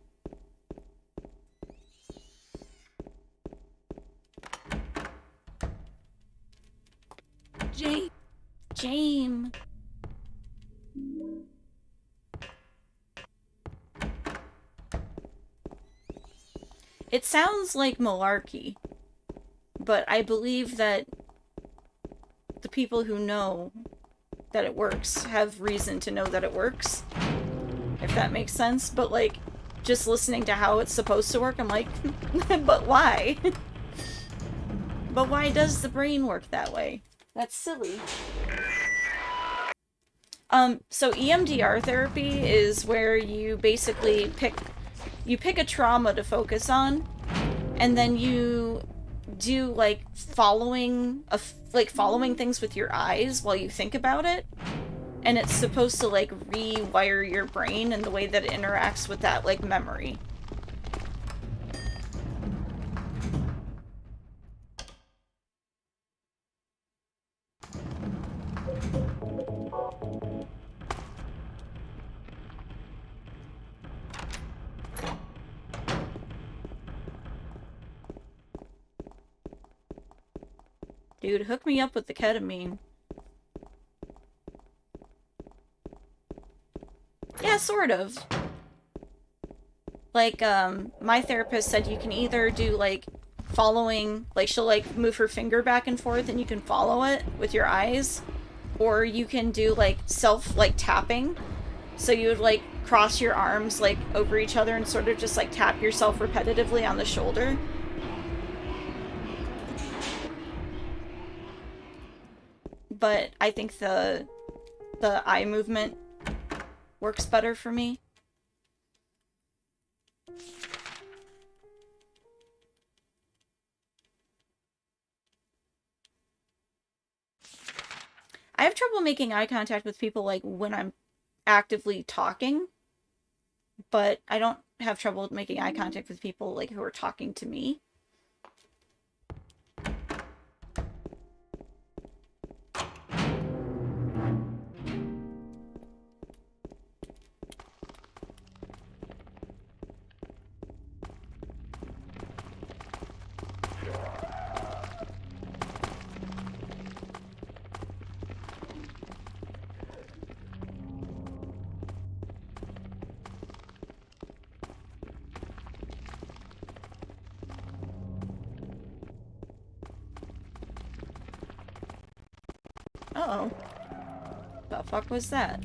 S6: James. It sounds like malarkey, but I believe that the people who know that it works have reason to know that it works, if that makes sense. But like, just listening to how it's supposed to work, I'm like, but why? But why does the brain work that way? That's silly. So EMDR therapy is where you basically pick a trauma to focus on, and then you do like following things with your eyes while you think about it, and it's supposed to like rewire your brain and the way that it interacts with that like memory. Dude, hook me up with the ketamine. Yeah, sort of. Like, my therapist said you can either do, like, following, like, she'll, like, move her finger back and forth and you can follow it with your eyes. Or you can do, like, tapping. So you would, like, cross your arms, like, over each other and sort of just, like, tap yourself repetitively on the shoulder. But I think the eye movement works better for me. I have trouble making eye contact with people, like, when I'm actively talking, but I don't have trouble making eye contact with people, like, who are talking to me. Uh-oh. The fuck was that?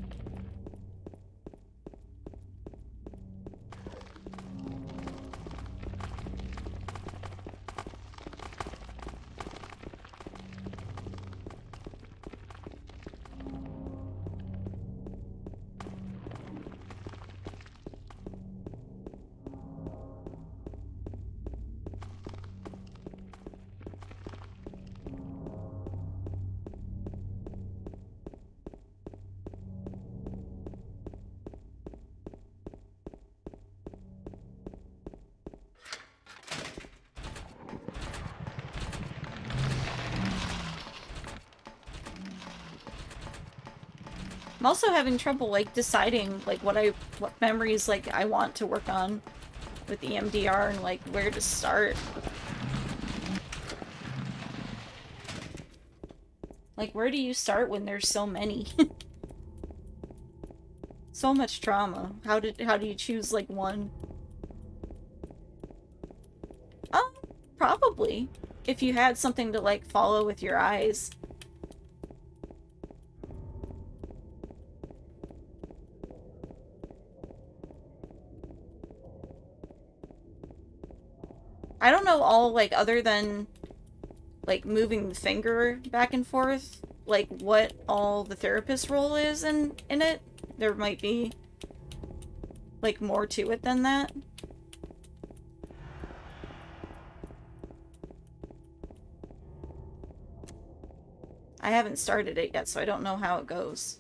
S6: I'm also having trouble, like, deciding, like, what memories, like, I want to work on with EMDR and, like, where to start. Like, where do you start when there's so many? So much trauma. How do you choose, like, one? Probably. If you had something to, like, follow with your eyes. I don't know all, like, other than, like, moving the finger back and forth, like, what all the therapist role is in it. There might be, like, more to it than that. I haven't started it yet, so I don't know how it goes.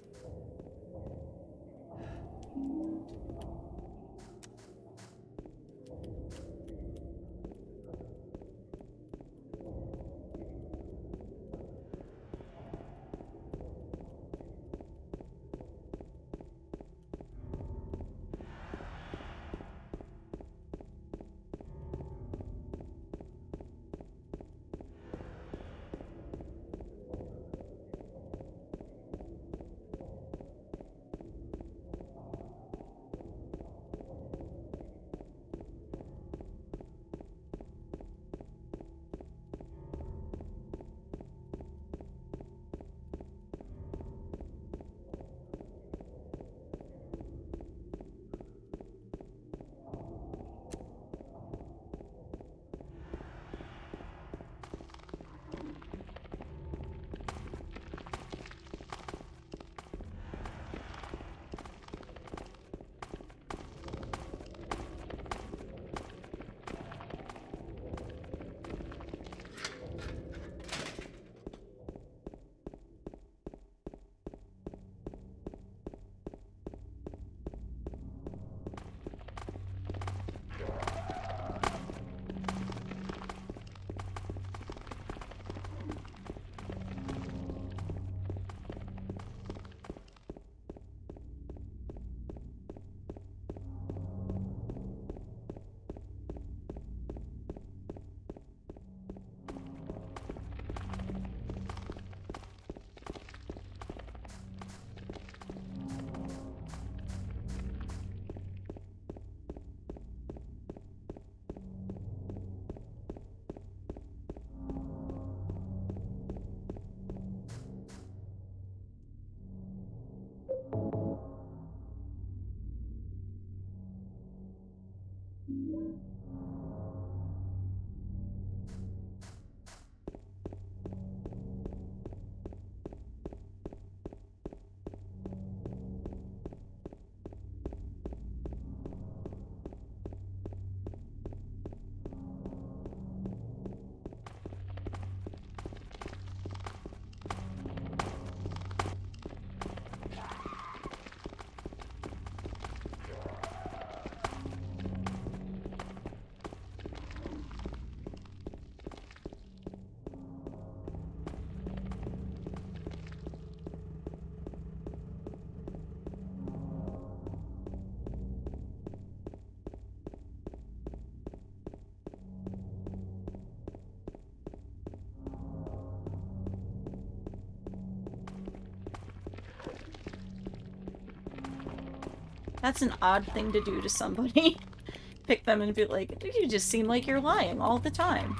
S6: That's an odd thing to do to somebody. Pick them and be like, you just seem like you're lying all the time.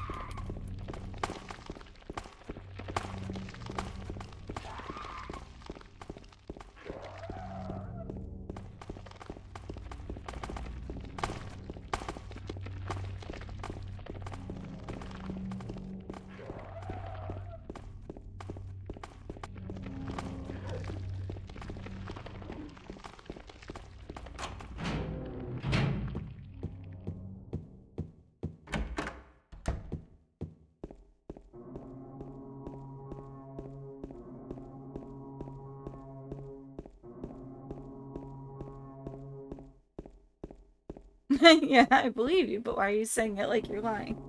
S6: Yeah, I believe you, but why are you saying it like you're lying?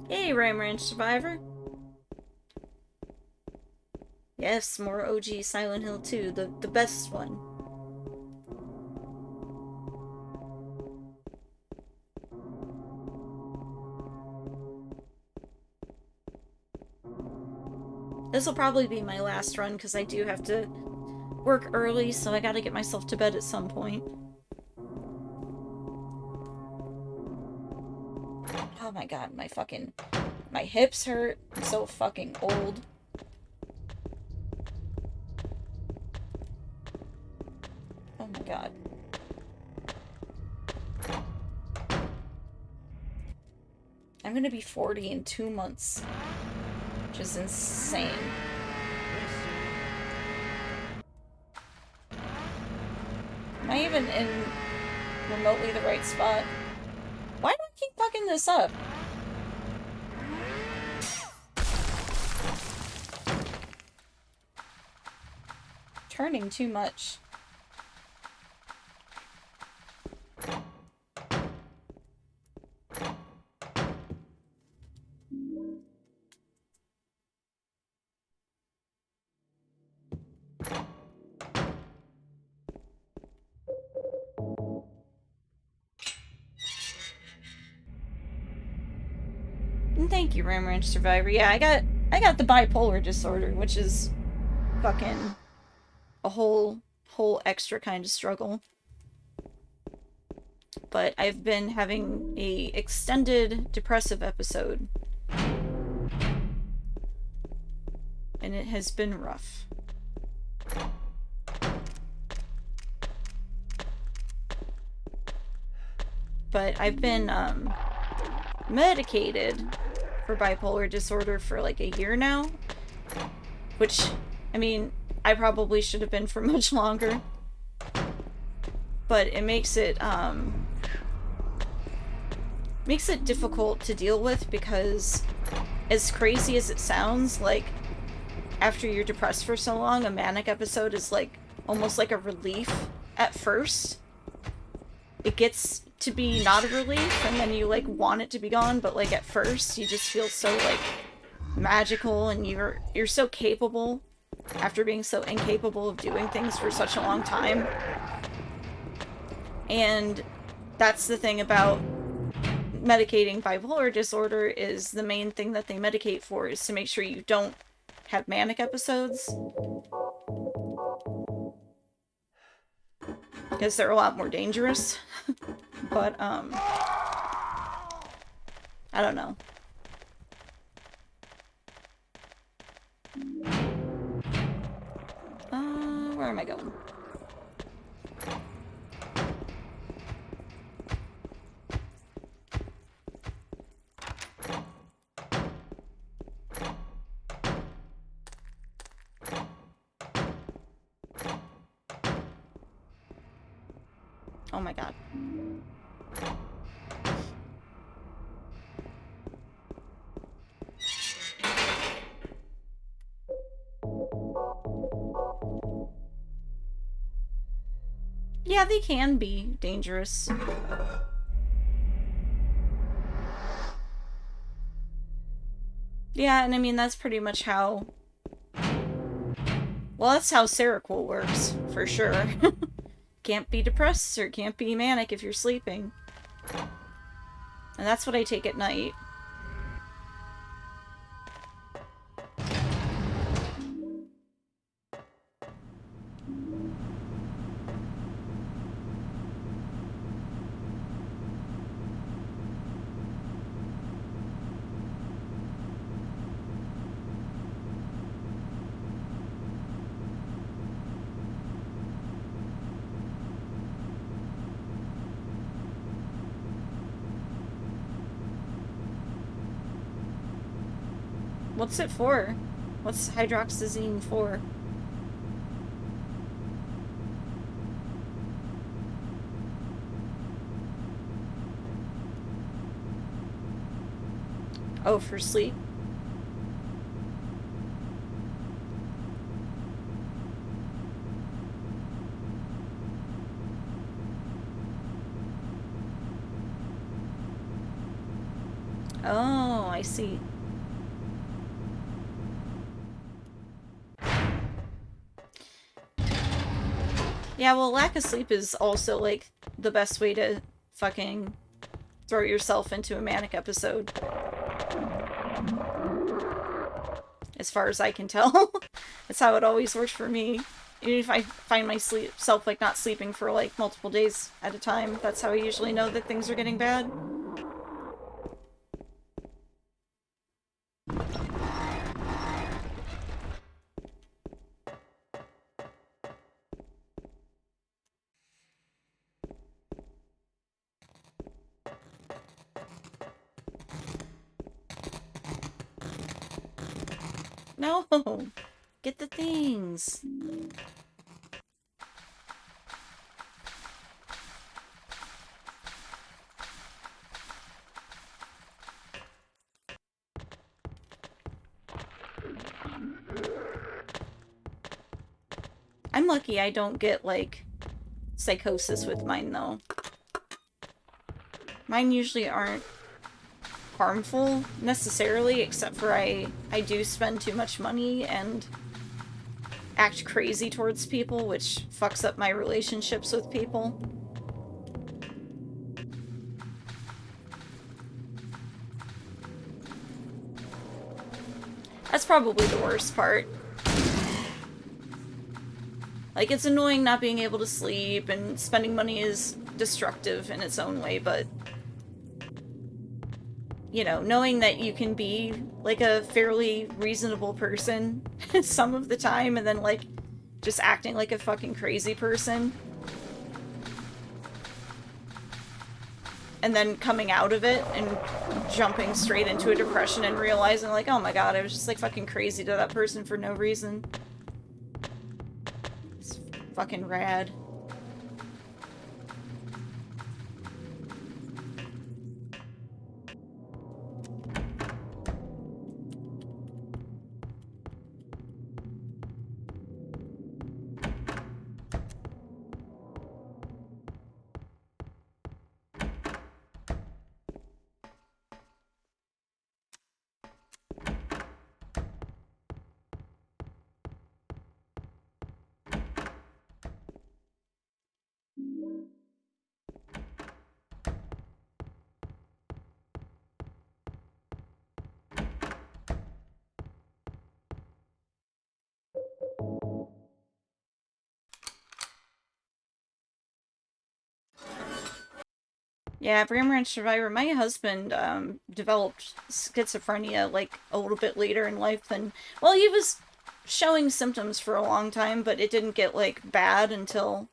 S6: Hey, Ram Ranch Survivor. Yes, more OG Silent Hill 2, the best one. This will probably be my last run because I do have to work early, so I gotta get myself to bed at some point. Oh my god, my hips hurt. I'm so fucking old. Oh my god. I'm gonna be 40 in 2 months. Which is insane. Am I even in remotely the right spot? Why do I keep fucking this up? Turning too much. And thank you, Ram Ranch Survivor. Yeah, I got the bipolar disorder, which is fucking a whole extra kind of struggle. But I've been having a extended depressive episode. And it has been rough. But I've been medicated for bipolar disorder for like a year now. Which, I mean, I probably should have been for much longer. But it makes it difficult to deal with because, as crazy as it sounds, like, after you're depressed for so long, a manic episode is like almost like a relief at first. It gets to be not a relief, and then you like want it to be gone, but like at first you just feel so like magical, and you're so capable after being so incapable of doing things for such a long time. And that's the thing about medicating bipolar disorder, is the main thing that they medicate for is to make sure you don't have manic episodes. Because they're a lot more dangerous. But, I don't know. Where am I going? Oh my god. Yeah, they can be dangerous. Yeah, and I mean, that's pretty much how... Well, that's how Seroquel works, for sure. Can't be depressed or can't be manic if you're sleeping. And that's what I take at night. What's it for? What's hydroxyzine for? Oh, for sleep? Oh, I see. Yeah, well, lack of sleep is also, like, the best way to fucking throw yourself into a manic episode. As far as I can tell. That's how it always works for me. Even if I find myself, like, not sleeping for, like, multiple days at a time, that's how I usually know that things are getting bad. No! Get the things! I'm lucky I don't get, like, psychosis with mine, though. Mine usually aren't harmful, necessarily, except for I do spend too much money and act crazy towards people, which fucks up my relationships with people. That's probably the worst part. Like, it's annoying not being able to sleep, and spending money is destructive in its own way, but you know, knowing that you can be, like, a fairly reasonable person some of the time, and then, like, just acting like a fucking crazy person. And then coming out of it and jumping straight into a depression and realizing, like, oh my god, I was just, like, fucking crazy to that person for no reason. It's fucking rad. Yeah, Bram Ranch Survivor. My husband developed schizophrenia like a little bit later in life than... Well, he was showing symptoms for a long time, but it didn't get, like, bad until,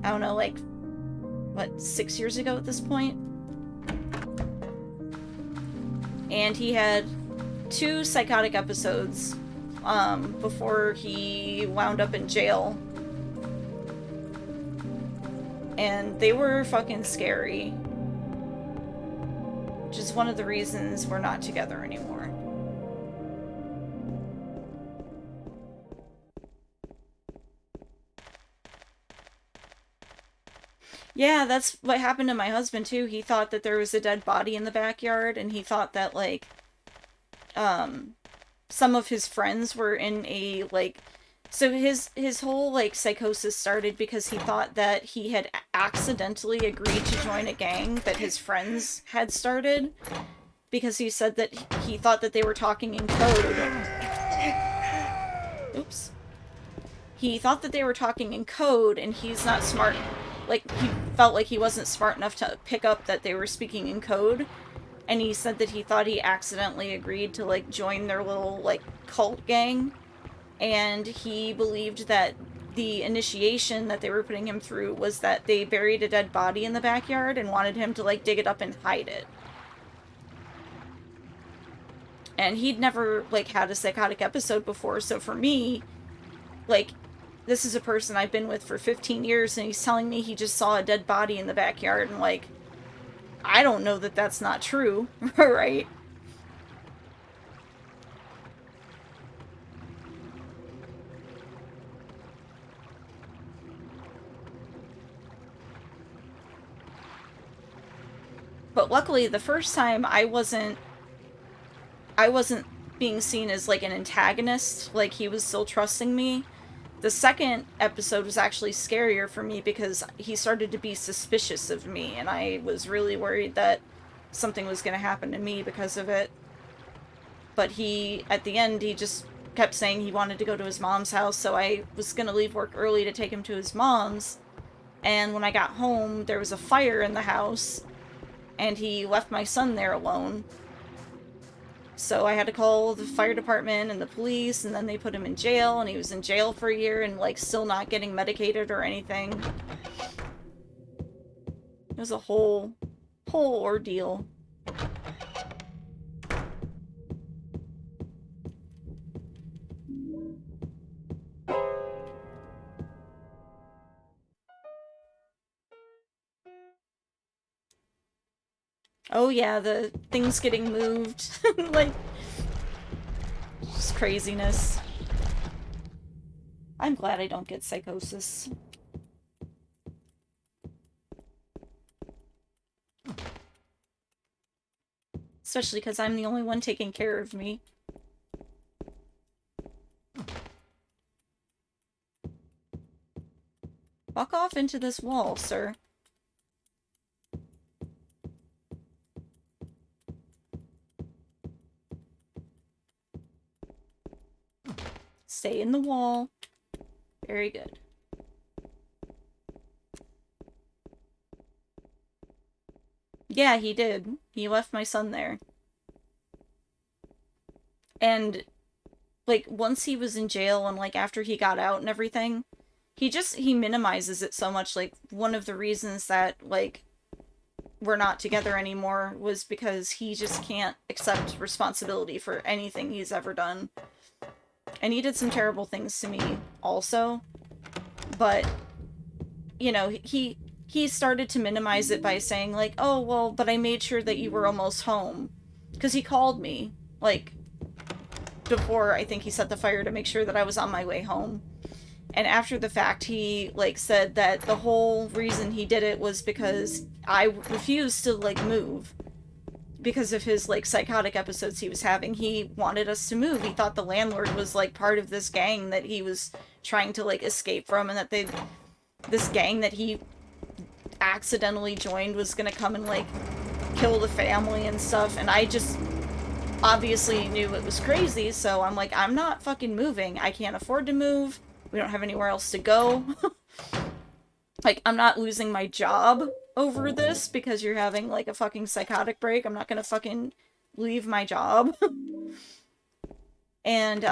S6: I don't know, like, what, 6 years ago at this point? And he had 2 psychotic episodes before he wound up in jail. And they were fucking scary. Which is one of the reasons we're not together anymore. Yeah, that's what happened to my husband too. He thought that there was a dead body in the backyard, and he thought that, like, some of his friends were in a, like... So his whole, like, psychosis started because he thought that he had accidentally agreed to join a gang that his friends had started. Because he said that he thought that they were talking in code. Oops. He thought that they were talking in code, and he's not smart. Like, he felt like he wasn't smart enough to pick up that they were speaking in code. And he said that he thought he accidentally agreed to, like, join their little, like, cult gang. And he believed that the initiation that they were putting him through was that they buried a dead body in the backyard and wanted him to, like, dig it up and hide it. And he'd never, like, had a psychotic episode before, so for me, like, this is a person I've been with for 15 years, and he's telling me he just saw a dead body in the backyard, and, like, I don't know that that's not true, right? But luckily, the first time I wasn't being seen as, like, an antagonist, like, he was still trusting me. The second episode was actually scarier for me because he started to be suspicious of me, and I was really worried that something was going to happen to me because of it. But at the end, he just kept saying he wanted to go to his mom's house, so I was going to leave work early to take him to his mom's. And when I got home, there was a fire in the house, and he left my son there alone. So I had to call the fire department and the police, and then they put him in jail, and he was in jail for a year and, like, still not getting medicated or anything. It was a whole ordeal. Oh yeah, the things getting moved. Like, just craziness. I'm glad I don't get psychosis. Especially because I'm the only one taking care of me. Walk off into this wall, sir. Stay in the wall. Very good. Yeah, he did. He left my son there. And, like, once he was in jail and, like, after he got out and everything, he minimizes it so much. Like, one of the reasons that, like, we're not together anymore was because he just can't accept responsibility for anything he's ever done. And he did some terrible things to me also. But, you know, he started to minimize it by saying, like, oh, well, but I made sure that you were almost home. Because he called me, like, before I think he set the fire to make sure that I was on my way home. And after the fact, he, like, said that the whole reason he did it was because I refused to, like, move. Because of his, like, psychotic episodes he was having. He wanted us to move. He thought the landlord was, like, part of this gang that he was trying to, like, escape from, and that this gang that he accidentally joined was gonna come and, like, kill the family and stuff. And I just obviously knew it was crazy, so I'm like, I'm not fucking moving. I can't afford to move. We don't have anywhere else to go. Like, I'm not losing my job over this because you're having, like, a fucking psychotic break. I'm not gonna fucking leave my job. And,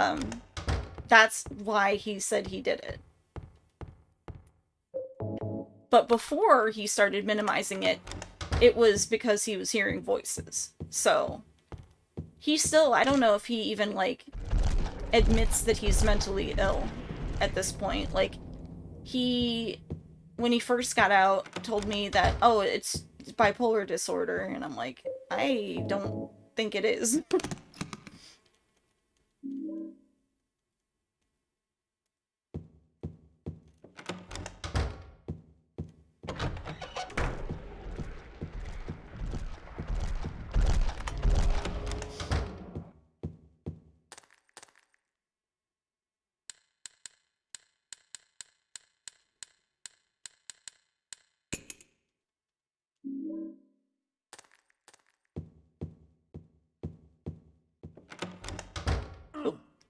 S6: that's why he said he did it. But before he started minimizing it, it was because he was hearing voices. So, he still, I don't know if he even, like, admits that he's mentally ill at this point. Like, he, when he first got out, told me that, oh, it's bipolar disorder, and I'm like, I don't think it is.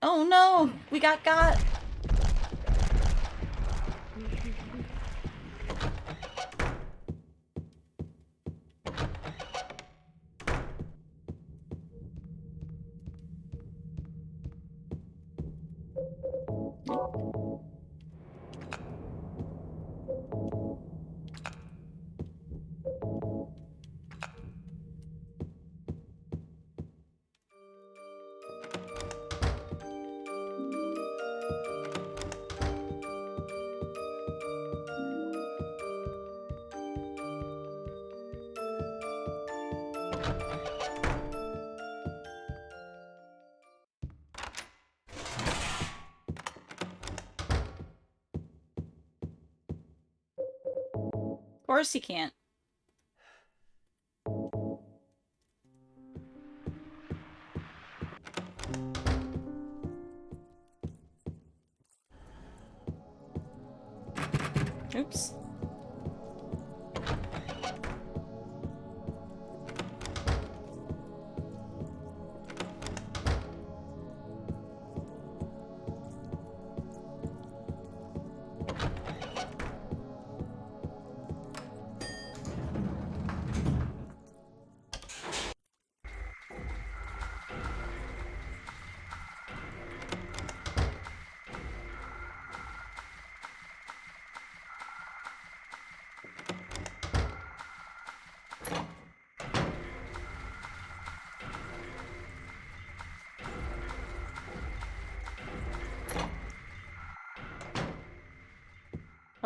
S6: Oh no! We got! Of course he can't. Oops.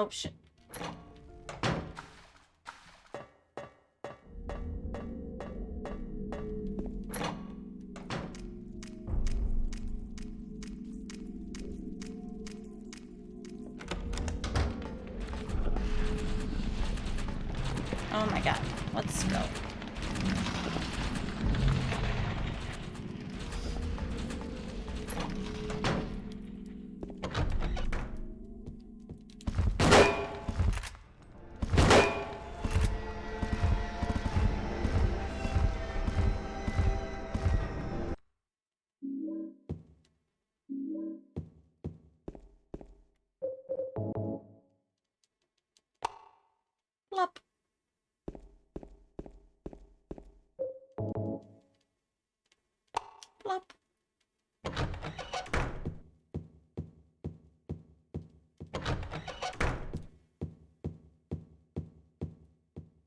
S6: Oh shit. Oh my god. Let's go. Plop. Plop.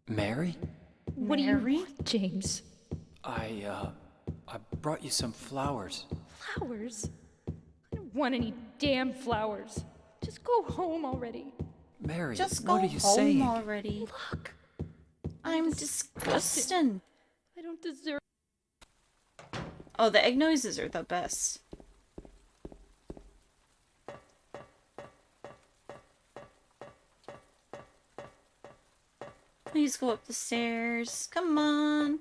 S7: Mary?
S3: What do you want, James?
S7: I brought you some flowers.
S3: Flowers? I don't want any damn flowers. Just go home already.
S7: Mary,
S6: Just
S7: what
S6: go
S7: are you
S6: home
S7: saying?
S6: already.
S3: Look.
S6: I'm disgusting.
S3: I don't deserve.
S6: Oh, the egg noises are the best. Please go up the stairs. Come on.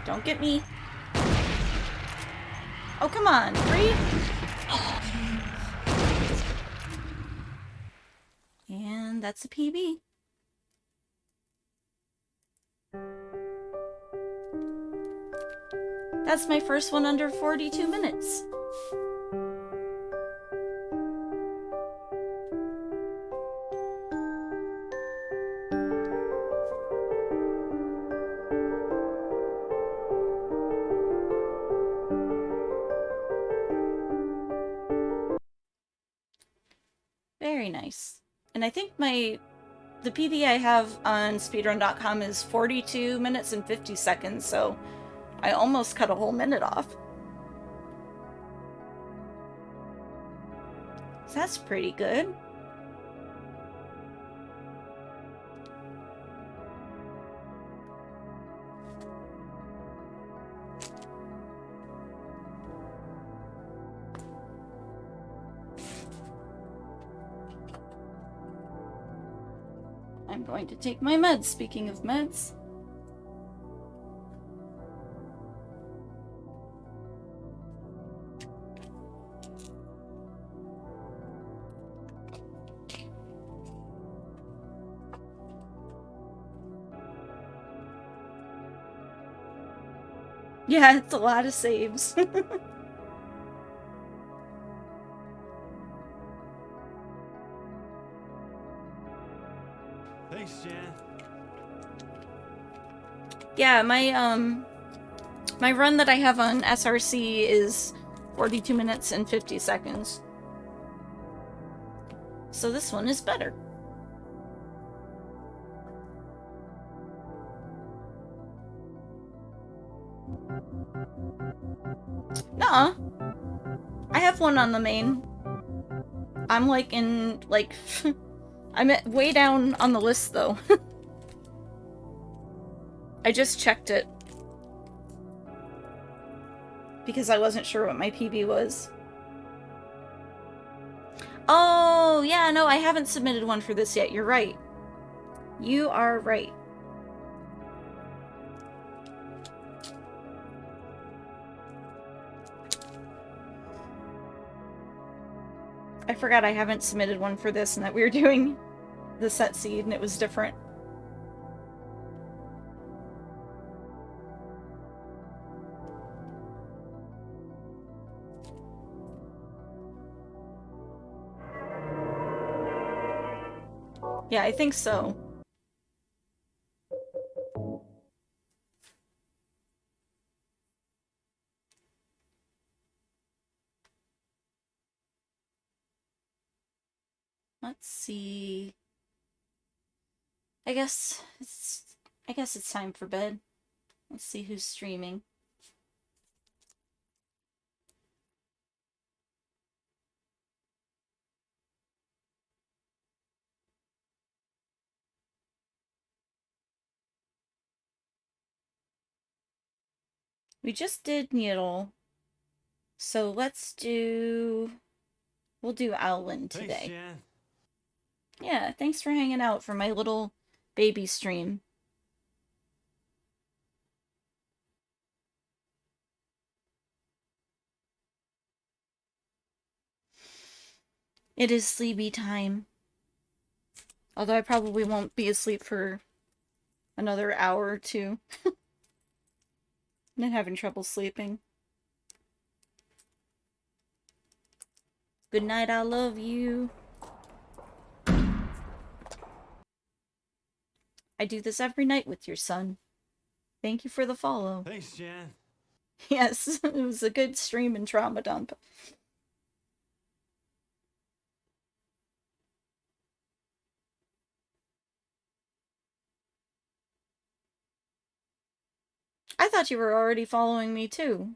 S6: Don't get me. Oh, come on. 3? And that's a PB. That's my first one under 42 minutes. Very nice. And I think the PB I have on speedrun.com is 42 minutes and 50 seconds, so I almost cut a whole minute off. So that's pretty good. I'm going to take my meds, speaking of meds. Yeah, it's a lot of saves.
S12: Thanks, Jan.
S6: Yeah, my run that I have on SRC is 42 minutes and 50 seconds. So this one is better. Nuh-uh. I have one on the main. I'm like in, like... I'm way down on the list, though. I just checked it. Because I wasn't sure what my PB was. Oh, yeah, no, I haven't submitted one for this yet. You're right. You are right. I forgot I haven't submitted one for this and that we were doing the set seed and it was different. Yeah, I think so. Let's see. I guess it's time for bed. Let's see who's streaming. We just did Needle. So let's do... We'll do Owlin today.
S12: Thanks, Jan.
S6: Yeah, thanks for hanging out for my little baby stream. It is sleepy time. Although I probably won't be asleep for another hour or two. I'm having trouble sleeping. Good night, I love you. I do this every night with your son. Thank you for the follow.
S12: Thanks, Jan.
S6: Yes, it was a good stream and trauma dump. I thought you were already following me too.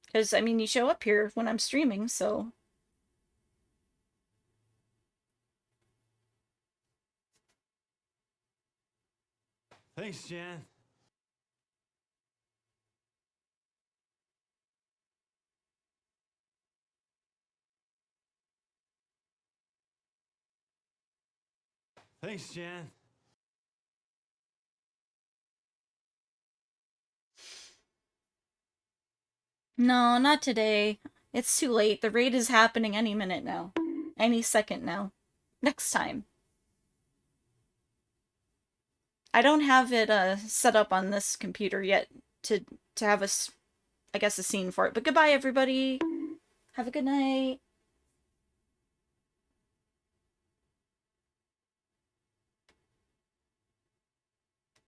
S6: Because, I mean, you show up here when I'm streaming, so...
S12: Thanks, Jan. Thanks, Jan.
S6: No, not today. It's too late. The raid is happening any minute now. Any second now. Next time. I don't have it set up on this computer yet to have I guess a scene for it. But goodbye, everybody. Have a good night.